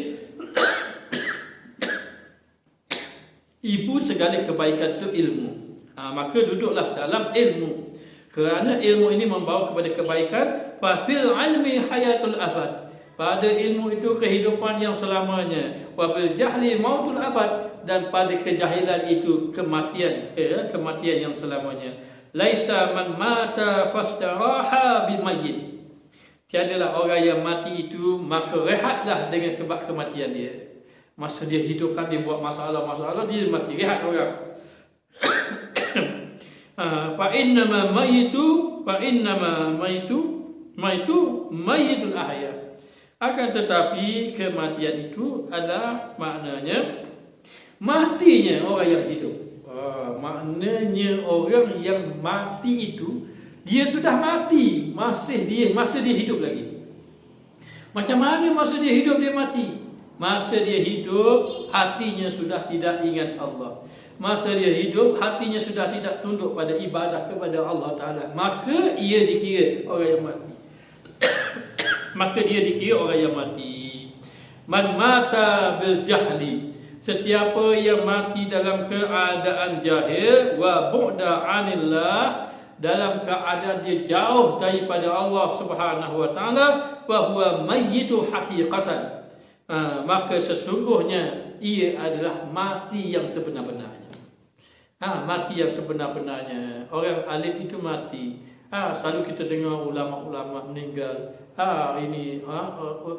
ibu segala kebaikan itu ilmu. Maka duduklah dalam ilmu. Kerana ilmu ini membawa kepada kebaikan. Fafil ilmi hayatul abad. Pada ilmu itu kehidupan yang selamanya. Wa bil jahli mautul abad. Dan pada kejahilan itu kematian, kematian yang selamanya. Laisa man mata fastaraha bimayyit. Tiadalah orang yang mati itu maka rehatlah dengan sebab kematian dia. Masa dia hidup kan dia buat masalah-masalah, dia mati, rehat orang. Fa innama mayitu mayitul ahya. Akan tetapi kematian itu adalah maknanya matinya orang yang hidup. Maknanya orang yang mati itu dia sudah mati, masa dia hidup lagi. Macam mana masa dia hidup dia mati? Masa dia hidup hatinya sudah tidak ingat Allah. Masa dia hidup hatinya sudah tidak tunduk pada ibadah kepada Allah Ta'ala. Maka ia dikira orang yang mati. Maka dia dikira orang yang mati. Man mata bil jahli. Sesiapa yang mati dalam keadaan jahil wa bu'da anillah, dalam keadaan dia jauh daripada Allah Subhanahu wa taala, wa huwa mayyitu haqiqatan, maka sesungguhnya ia adalah mati yang sebenar-benarnya. Mati yang sebenar-benarnya. Orang alim itu mati. Selalu kita dengar ulama-ulama meninggal. Ini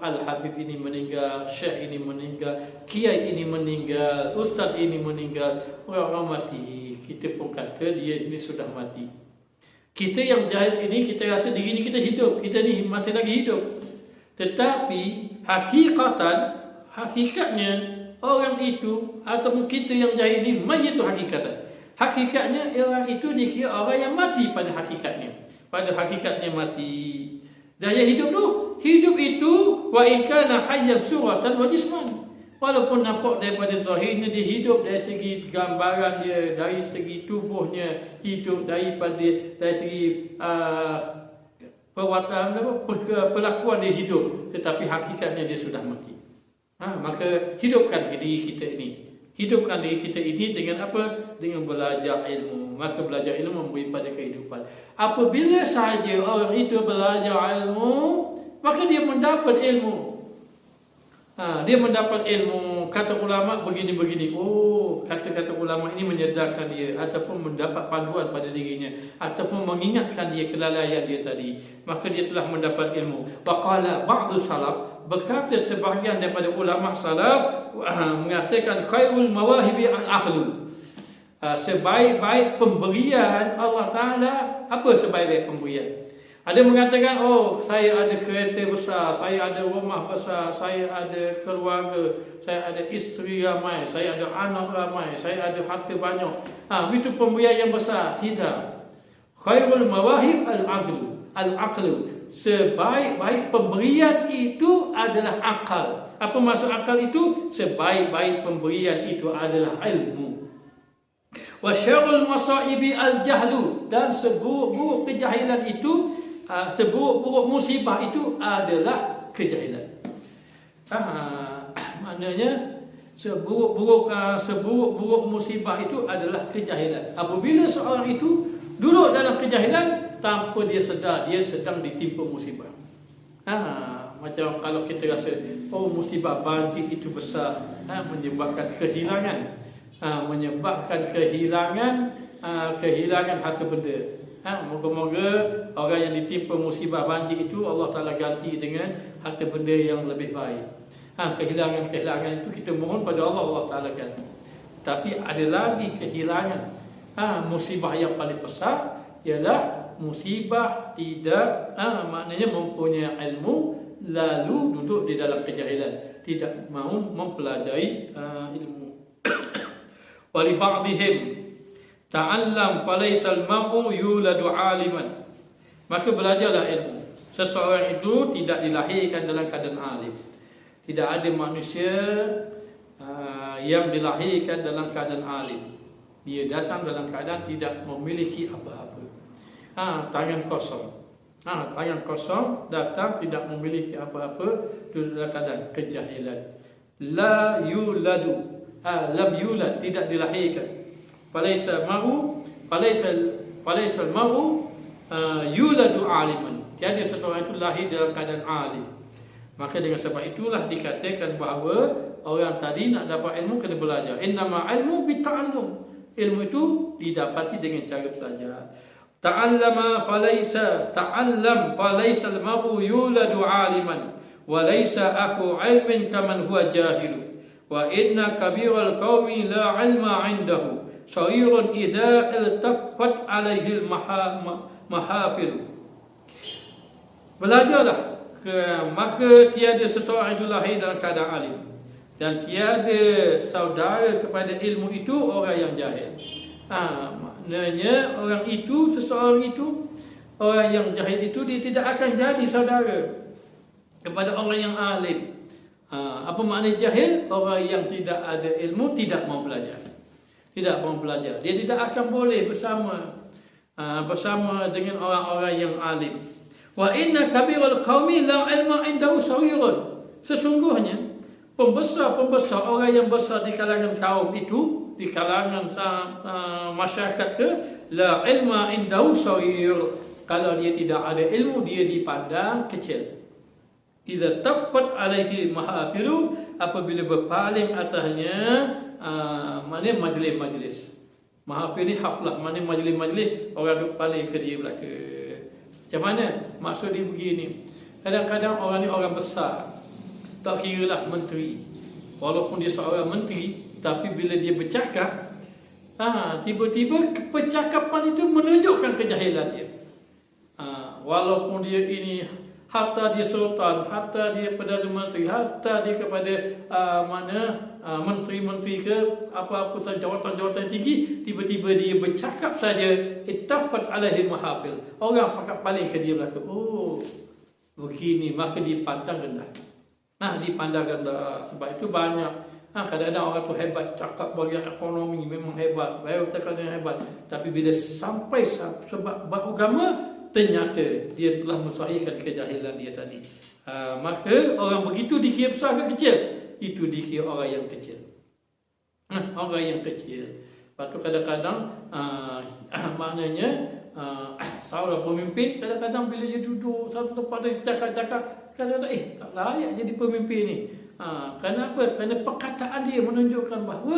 Al-Habib ini meninggal, Syekh ini meninggal, Kiai ini meninggal, Ustaz ini meninggal. Orang-orang mati. Kita pun kata dia ini sudah mati. Kita yang jahil ini, kita rasa diri ini kita hidup. Kita ni masih lagi hidup. Tetapi hakikatnya orang itu ataupun kita yang jahil ini mayit itu hakikatan. Hakikatnya orang itu dikira orang yang mati pada hakikatnya. Pada hakikatnya mati. Daya hidup tu, hidup itu wa in kana hayyan suratan wa jisman. Walaupun nampak daripada zahirnya dia hidup dari segi gambaran dia, dari segi tubuhnya hidup, dari segi perlakuan dia hidup, tetapi hakikatnya dia sudah mati. Maka hidupkan diri kita ini. Hidupkan diri kita ini dengan apa? Dengan belajar ilmu. Maka belajar ilmu memberi pada kehidupan. Apabila sahaja orang itu belajar ilmu, maka dia mendapat ilmu. Dia mendapat ilmu. Kata ulama begini-begini. Kata-kata ulama ini menyedarkan dia, ataupun mendapat panduan pada dirinya, ataupun mengingatkan dia kelalaian dia tadi. Maka dia telah mendapat ilmu. Waqala ba'du salaf, berkata sebahagian daripada ulama salaf, mengatakan khairul mawahibi al-aqlu. Sebaik-baik pemberian Allah Ta'ala. Apa sebaik-baik pemberian? Ada mengatakan, saya ada kereta besar, saya ada rumah besar, saya ada keluarga, saya ada isteri ramai, saya ada anak ramai, saya ada harta banyak. Itu pemberian yang besar. Tidak. Khairul mawahib al-aqlu. Sebaik-baik pemberian itu adalah akal. Apa maksud akal itu? Sebaik-baik pemberian itu adalah ilmu. Wa syarrul masaibi al-jahlu, dan seburuk-buruk kejahilan itu, seburuk-buruk musibah itu adalah kejahilan. Maknanya seburuk-buruk musibah itu adalah kejahilan. Apabila seorang itu duduk dalam kejahilan tanpa dia sedar dia sedang ditimpa musibah. Macam kalau kita rasa musibah banjir itu besar, menyebabkan kehilangan, kehilangan harta benda. Moga-moga orang yang ditimpa musibah banjir itu Allah Ta'ala ganti dengan harta benda yang lebih baik. Kehilangan itu kita mohon pada Allah, Allah Ta'ala ganti. Tapi ada lagi kehilangan, musibah yang paling besar ialah musibah tidak maknanya mempunyai ilmu lalu duduk di dalam kejahilan, tidak mahu mempelajari ilmu. Wali ba'dihim ta'allam falaisal mar'u yuladu 'aliman. Maka belajarlah ilmu. Seseorang itu tidak dilahirkan dalam keadaan alim. Tidak ada manusia yang dilahirkan dalam keadaan alim. Dia datang dalam keadaan tidak memiliki apa-apa. Tangan kosong. Tangan kosong, datang tidak memiliki apa-apa, duduk dalam keadaan kejahilan. La yuladu, lam yulad, tidak dilahirkan. Falaisa ma'u yuladu aliman. Tiada seseorang itu lahir dalam keadaan alim. Maka dengan sebab itulah dikatakan bahawa orang tadi nak dapat ilmu kena belajar. Innama ilmu bita'allum. Ilmu itu didapati dengan cara belajar. Ta'allam falaisa al-mar'u yuladu 'aliman wa laysa akhu 'ilmin kaman huwa jahil wa inna kabiral qaumi la 'ilma 'indahu sayrun idza iltaffat 'alaihi al-mahafil. Belajarlah, maka tiada seseorang itu lahir dalam keadaan alim dan tiada saudara kepada ilmu itu orang yang jahil. Maknanya orang itu, seseorang itu, orang yang jahil itu dia tidak akan jadi saudara kepada orang yang alim. Apa makna jahil? Orang yang tidak ada ilmu, tidak mau belajar. Tidak mau belajar. Dia tidak akan boleh bersama dengan orang-orang yang alim. Wa inna kabiral qaumi la ilma indahu saghirun. Sesungguhnya pembesar-pembesar orang yang besar di kalangan kaum itu, di kalangan masyarakat ke, la ilma indahu saghir. Kalau dia tidak ada ilmu, dia dipandang kecil. Idza taffat alaihi mahafilu, apabila berpaling atasnya mana majlis-majlis. Mahafil ni haflah, mana majlis-majlis orang duk paling ke dia belaka. Macam mana? Maksud dia begini. Kadang-kadang orang ni orang besar, tak kiralah menteri. Walaupun dia seorang menteri, tapi bila dia bercakap, tiba-tiba percakapan itu menunjukkan kejahilan dia. Walaupun dia ini, hatta dia sultan, hatta dia Perdana Menteri, hatta dia kepada menteri-menteri ke apa-apa jawatan-jawatan tinggi, tiba-tiba dia bercakap saja, ittafat alaihi mahafil. Orang paling ke dia belaka. Oh, begini, maka dipandang rendah. Dipandang rendah. Sebab itu banyak kadang-kadang orang tu hebat, cakap bagian ekonomi memang hebat, baru cakap dia hebat, tapi bila sampai sebab agama, ternyata dia telah mensahihkan kejahilan dia tadi. Maka orang begitu dikira besar ke kecil? Itu dikira orang yang kecil. Orang yang kecil. Lepas tu kadang-kadang maknanya seorang pemimpin, kadang-kadang bila dia duduk satu tempat dia cakap-cakap, kadang-kadang tak layak jadi pemimpin ni. Kenapa? Kerana perkataan dia menunjukkan bahawa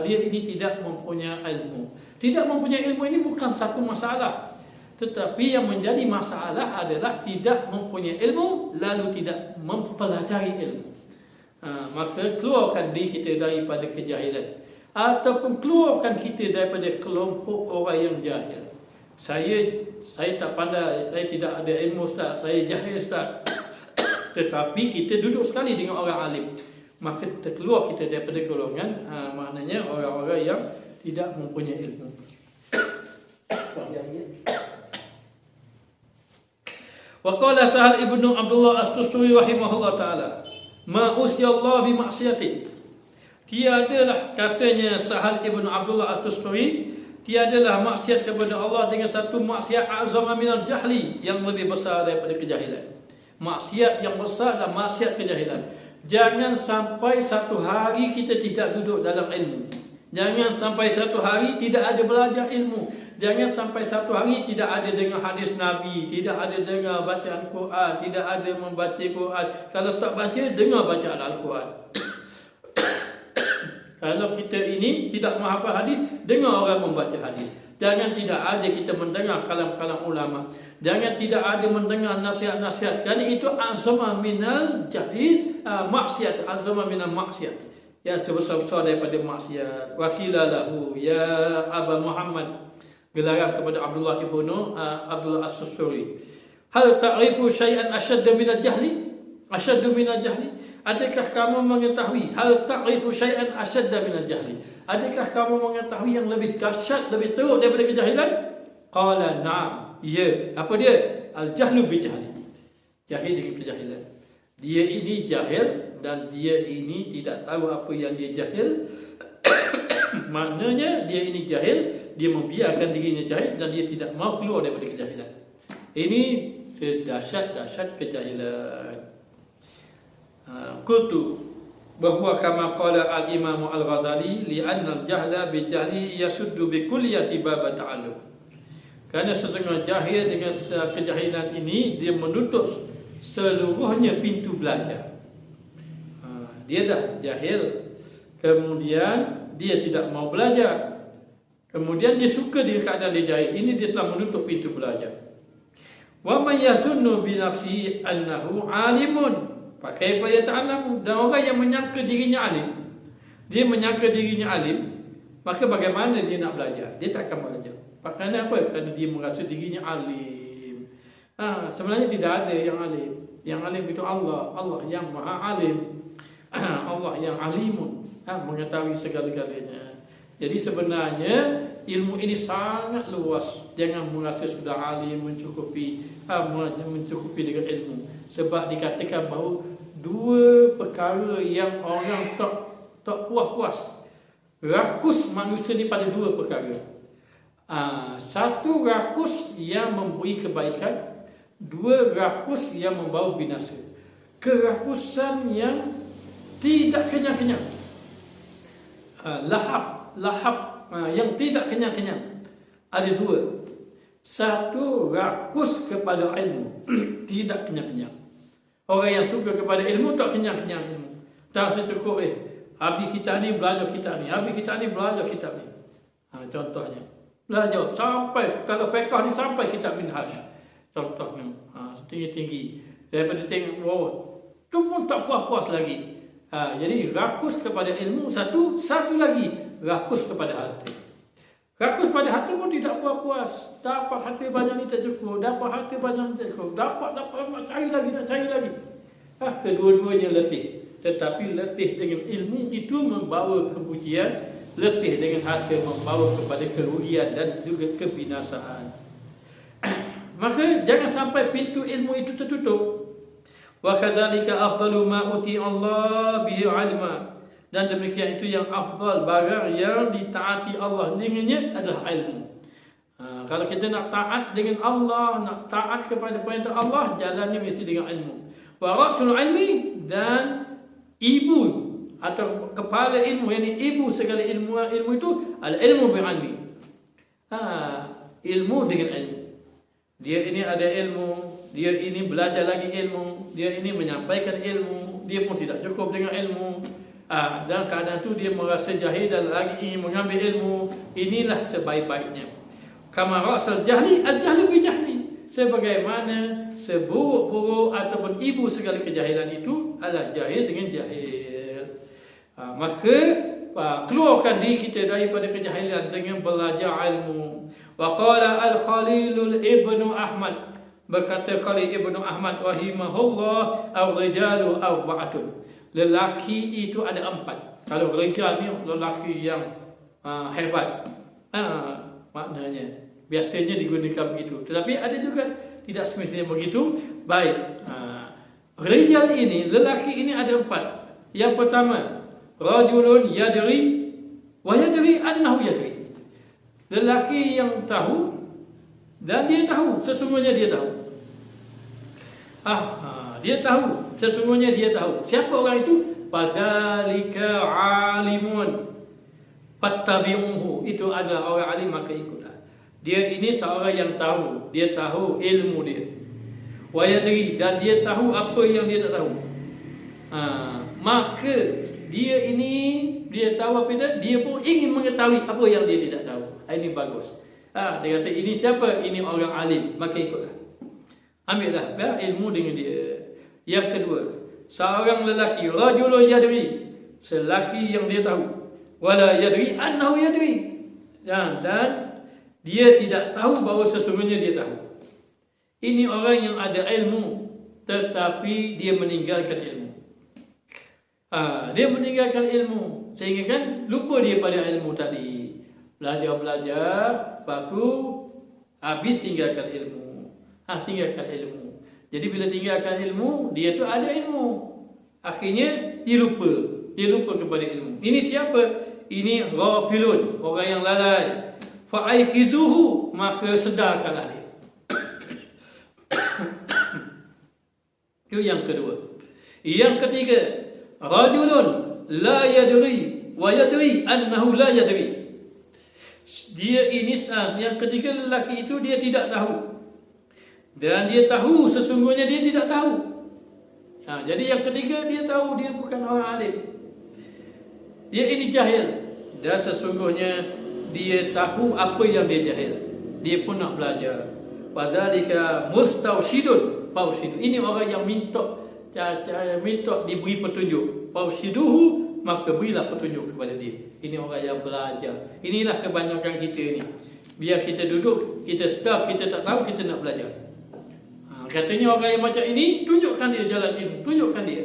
dia ini tidak mempunyai ilmu. Tidak mempunyai ilmu ini bukan satu masalah. Tetapi yang menjadi masalah adalah tidak mempunyai ilmu lalu tidak mempelajari ilmu. Maka keluarkan diri kita daripada kejahilan, ataupun keluarkan kita daripada kelompok orang yang jahil. Saya tak pandai, saya tidak ada ilmu Ustaz, saya jahil Ustaz. Tetapi kita duduk sekali dengan orang alim, maka terkeluar kita daripada golongan maknanya orang-orang yang tidak mempunyai ilmu. Wa qala Sahal ibnu Abdullah As-Tusturi rahimahullah taala, ma usyallah bi maksiatin. Tiadalah, katanya Sahal ibnu Abdullah As-Tusturi, tiadalah maksiat kepada Allah dengan satu maksiat azam minal jahli, yang lebih besar daripada kejahilan. Maksiat yang besar adalah maksiat kejahilan. Jangan sampai satu hari kita tidak duduk dalam ilmu. Jangan sampai satu hari tidak ada belajar ilmu. Jangan sampai satu hari tidak ada dengar hadis Nabi, tidak ada dengar bacaan Quran, tidak ada membaca Quran. Kalau tak baca, dengar bacaan Al-Quran. Kalau kita ini tidak menghafal hadis, dengar orang membaca hadis. Jangan tidak ada kita mendengar kalam-kalam ulama. Jangan tidak ada mendengar nasihat-nasihat. Kerana itu azama minal jahil, maksiat, azama minal maksiat. Ya, sebesar-besar daripada maksiat. Wakila lahu ya Aba Muhammad, gelaran kepada Abdullah ibnu Abdullah As-Susturi. Hal ta'rifu syai'an asyadda minal jahli? Asyaddu minal jahli? Adakah kamu mengetahui hal ta'rifu syai'an asyadda minal jahli? Adakah kamu mengetahui yang lebih dahsyat, lebih teruk daripada kejahilan? Qala na'am. Ya. Apa dia? Al-jahlu bi jahli. Jahil dengan kejahilan. Dia ini jahil dan dia ini tidak tahu apa yang dia jahil. Maknanya dia ini jahil, dia membiarkan dirinya jahil dan dia tidak mau keluar daripada kejahilan. Ini sedahsyat-dahsyat kejahilan. Qultu bahwa kama qala al-Imam Al-Ghazali li'anna al-jahla bi jahli yasuddu bi kulliyati bab ta'allum. Kerana sesungguhnya jahil dengan kejahilan ini dia menutup seluruhnya pintu belajar. Dia dah jahil, kemudian dia tidak mau belajar, kemudian dia suka di keadaan dia jahil, ini dia telah menutup pintu belajar. Wa man yasunnu bi nafsihi annahu alimun pakai payah ta'alamu. Dan orang yang menyangka dirinya alim, dia menyangka dirinya alim, maka bagaimana dia nak belajar? Dia tak akan belajar. Kerana apa? Kerana dia merasa dirinya alim. Sebenarnya tidak ada yang alim. Yang alim itu Allah. Allah yang maha alim. Allah yang alimun, mengetahui segala-galanya. Jadi sebenarnya ilmu ini sangat luas. Jangan merasa sudah alim mencukupi dengan ilmu. Sebab dikatakan bahawa dua perkara yang orang tak puas-puas, rakus manusia ni pada dua perkara. Satu, rakus yang memberi kebaikan. Dua, rakus yang membawa binasa. Kerakusan yang tidak kenyang-kenyang, lahap yang tidak kenyang-kenyang. Ada dua. Satu, rakus kepada ilmu, tidak kenyang-kenyang. Orang yang suka kepada ilmu tak kenyang-kenyang ilmu. Tak secukup habis kita ni belajar kitab ni, habis kita ni belajar kitab ni. Contohnya belajar sampai, kalau fiqh ni sampai kitab Minhaj contohnya, tinggi-tinggi. Daripada tengok tu pun tak puas-puas lagi. Jadi rakus kepada ilmu satu lagi rakus kepada harta. Rakus pada harta pun tidak puas-puas. Dapat harta banyak ni tak cukup, dapat harta banyak ni tak cukup, dapat nak cari lagi. Kedua-duanya letih. Tetapi letih dengan ilmu itu membawa kepujian, letih dengan harta membawa kepada kerugian dan juga kebinasaan. Maka jangan sampai pintu ilmu itu tertutup. Wa kadzalika afdalu ma uti Allah bihi ilma. Dan demikian itu yang afdal, barang yang ditaati Allah dengannya adalah ilmu. Kalau kita nak taat dengan Allah, nak taat kepada perintah Allah, jalannya mesti dengan ilmu. Wa rasul ilmi, dan ibu atau kepala ilmu, yakni ibu segala ilmu itu al ilmu bi ilmi. Ilmu dengan ilmu. Dia ini ada ilmu, dia ini belajar lagi ilmu, dia ini menyampaikan ilmu, dia pun tidak cukup dengan ilmu. Dalam keadaan itu dia merasa jahil dan lagi ingin mengambil ilmu. Inilah sebaik-baiknya. Kama ra'sal jahli al-jahlu bi jahli. Sebagaimana seburuk-buruk ataupun ibu segala kejahilan itu adalah jahil dengan jahil. Maka keluarkan diri kita daripada kejahilan dengan belajar ilmu. Wa qala al-Khalil ibnu Ahmad, berkata Khalil ibnu Ahmad rahimahullah, ar-rijalu arba'atun. Lelaki itu ada 4. Kalau rijal ni lelaki yang hebat, maknanya biasanya digunakan begitu. Tetapi ada juga tidak semestinya begitu. Baik, rijal ini, lelaki ini ada 4. Yang pertama, rajulun yadri wa yadri annahu yadri. Lelaki yang tahu dan dia tahu, sesungguhnya dia tahu. Dia tahu, sesungguhnya dia tahu. Siapa orang itu? Fadzalika alimun. fattabi'uhu, itu adalah orang alim maka ikutlah. Dia ini seorang yang tahu, dia tahu ilmu dia. Wa yadri, dan dia tahu apa yang dia tak tahu. Maka dia ini, dia tahu apa dia pun ingin mengetahui apa yang dia tidak tahu. Ini bagus. Dia kata ini siapa? Ini orang alim, maka ikutlah. Ambillah ilmu dengan dia. Yang kedua, seorang lelaki, rajulun yadri, selaki yang dia tahu, wala yadri annahu yadri, dan dia tidak tahu bahawa sesungguhnya dia tahu. Ini orang yang ada ilmu tetapi dia meninggalkan ilmu. Dia meninggalkan ilmu sehingga kan lupa dia pada ilmu tadi. Belajar, baru habis tinggalkan ilmu. Tinggalkan ilmu. Jadi bila tinggalkan ilmu, dia tu ada ilmu. Akhirnya dia lupa kepada ilmu. Ini siapa? Ini ghafilun, orang yang lalai. Fa'aikizuhu, maka sedarkanlah dia. Itu yang kedua. Yang ketiga, rajulun la yadri wa yadri annahu la yadri. Dia ini yang ketiga, lelaki itu dia tidak tahu dan dia tahu sesungguhnya dia tidak tahu. Jadi yang ketiga, dia tahu dia bukan orang alim. Dia ini jahil dan sesungguhnya dia tahu apa yang dia jahil. Dia pun nak belajar. Fadzalika mustawshidun. Ini orang yang minta diberi petunjuk. Fawshiduhu, maka berilah petunjuk kepada dia. Ini orang yang belajar. Inilah kebanyakan kita ni. Biar kita duduk, kita sedar, kita tak tahu, kita nak belajar. Katanya orang yang macam ini, tunjukkan dia jalan ilmu, tunjukkan dia.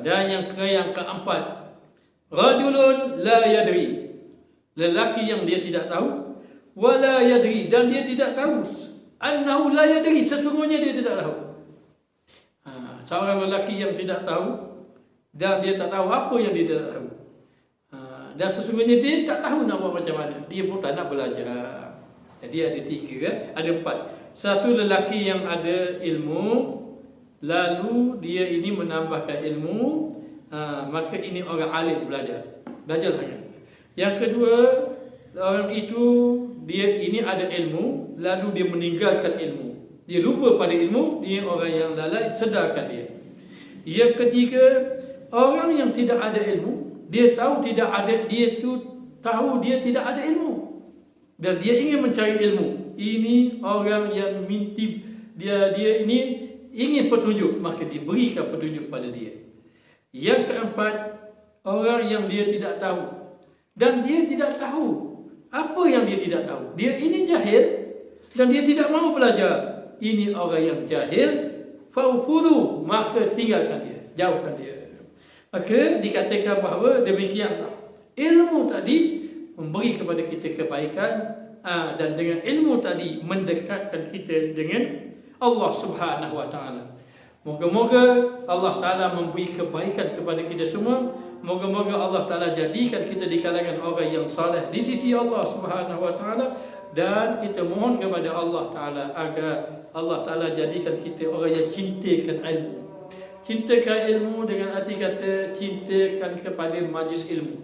Dan yang keempat, rajulun la yadri, lelaki yang dia tidak tahu, wala yadri, dan dia tidak tahu annahu la yadri, sesungguhnya dia tidak tahu. Seorang lelaki yang tidak tahu dan dia tak tahu apa yang dia tidak tahu. Dan sesungguhnya dia tak tahu nak buat macam mana. Dia pun tak nak belajar. Jadi ada tiga, ada empat. Satu, lelaki yang ada ilmu, lalu dia ini menambahkan ilmu, maka ini orang alim, belajarlah. Yang kedua, orang itu dia ini ada ilmu, lalu dia meninggalkan ilmu. Dia lupa pada ilmu, dia orang yang lalai, sedarkan dia. Yang ketiga, orang yang tidak ada ilmu, dia tahu tidak ada, dia tu tahu dia tidak ada ilmu dan dia ingin mencari ilmu. Ini orang yang minti, dia ini ingin petunjuk, maka diberikan petunjuk pada dia. Yang keempat, orang yang dia tidak tahu dan dia tidak tahu apa yang dia tidak tahu. Dia ini jahil dan dia tidak mahu belajar. Ini orang yang jahil, fa'ufuru, maka tinggalkan dia, jauhkan dia. Maka dikatakan bahawa demikianlah ilmu tadi memberi kepada kita kebaikan, dan dengan ilmu tadi mendekatkan kita dengan Allah Subhanahu wa taala. Moga-moga Allah Taala memberi kebaikan kepada kita semua. Moga-moga Allah Taala jadikan kita di kalangan orang yang saleh di sisi Allah Subhanahu wa taala, dan kita mohon kepada Allah Taala agar Allah Taala jadikan kita orang yang cintakan ilmu. Cintakan ilmu dengan arti kata cintakan kepada majlis ilmu.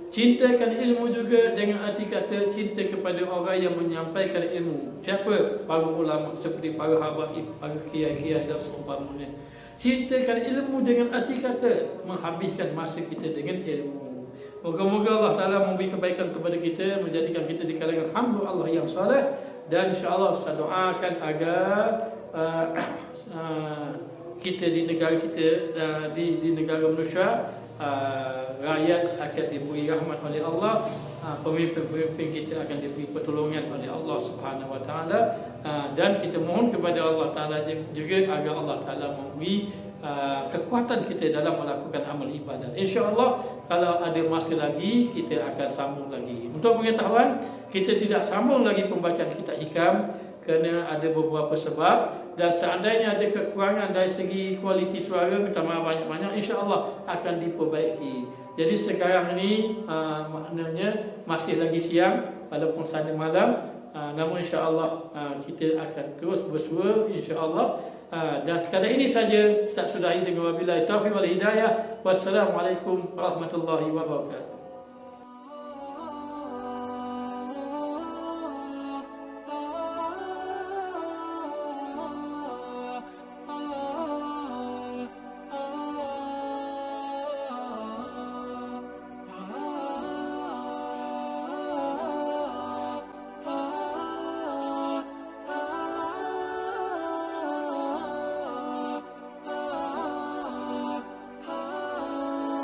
Cintakan ilmu juga dengan arti kata cinta kepada orang yang menyampaikan ilmu. Siapa? Para ulama seperti para habaib, para kiai-kiai dan seumpamanya. Cintakan ilmu dengan arti kata menghabiskan masa kita dengan ilmu. Moga-moga Allah Ta'ala memberi kebaikan kepada kita, menjadikan kita di kalangan hamba Allah yang saleh, dan insya-Allah saya doakan agar kita di negara kita, di negara Malaysia, rakyat akan diberi rahmat oleh Allah, pemimpin-pemimpin kita akan diberi pertolongan oleh Allah Subhanahu wa taala, dan kita mohon kepada Allah Taala juga agar Allah Taala memberi kekuatan kita dalam melakukan amal ibadat. Insya-Allah kalau ada masa lagi kita akan sambung lagi. Untuk pengetahuan, kita tidak sambung lagi pembacaan kitab hikam kerana ada beberapa sebab, dan seandainya ada kekurangan dari segi kualiti suara, minta maaf banyak-banyak, insya-Allah akan diperbaiki. Jadi sekarang ini maknanya masih lagi siang walaupun sana malam, namun insya-Allah kita akan terus bersua insya-Allah. Dan sekadar ini saja, tak sudahi dengan wabillahi taufiq wal hidayah. Wassalamualaikum warahmatullahi wabarakatuh.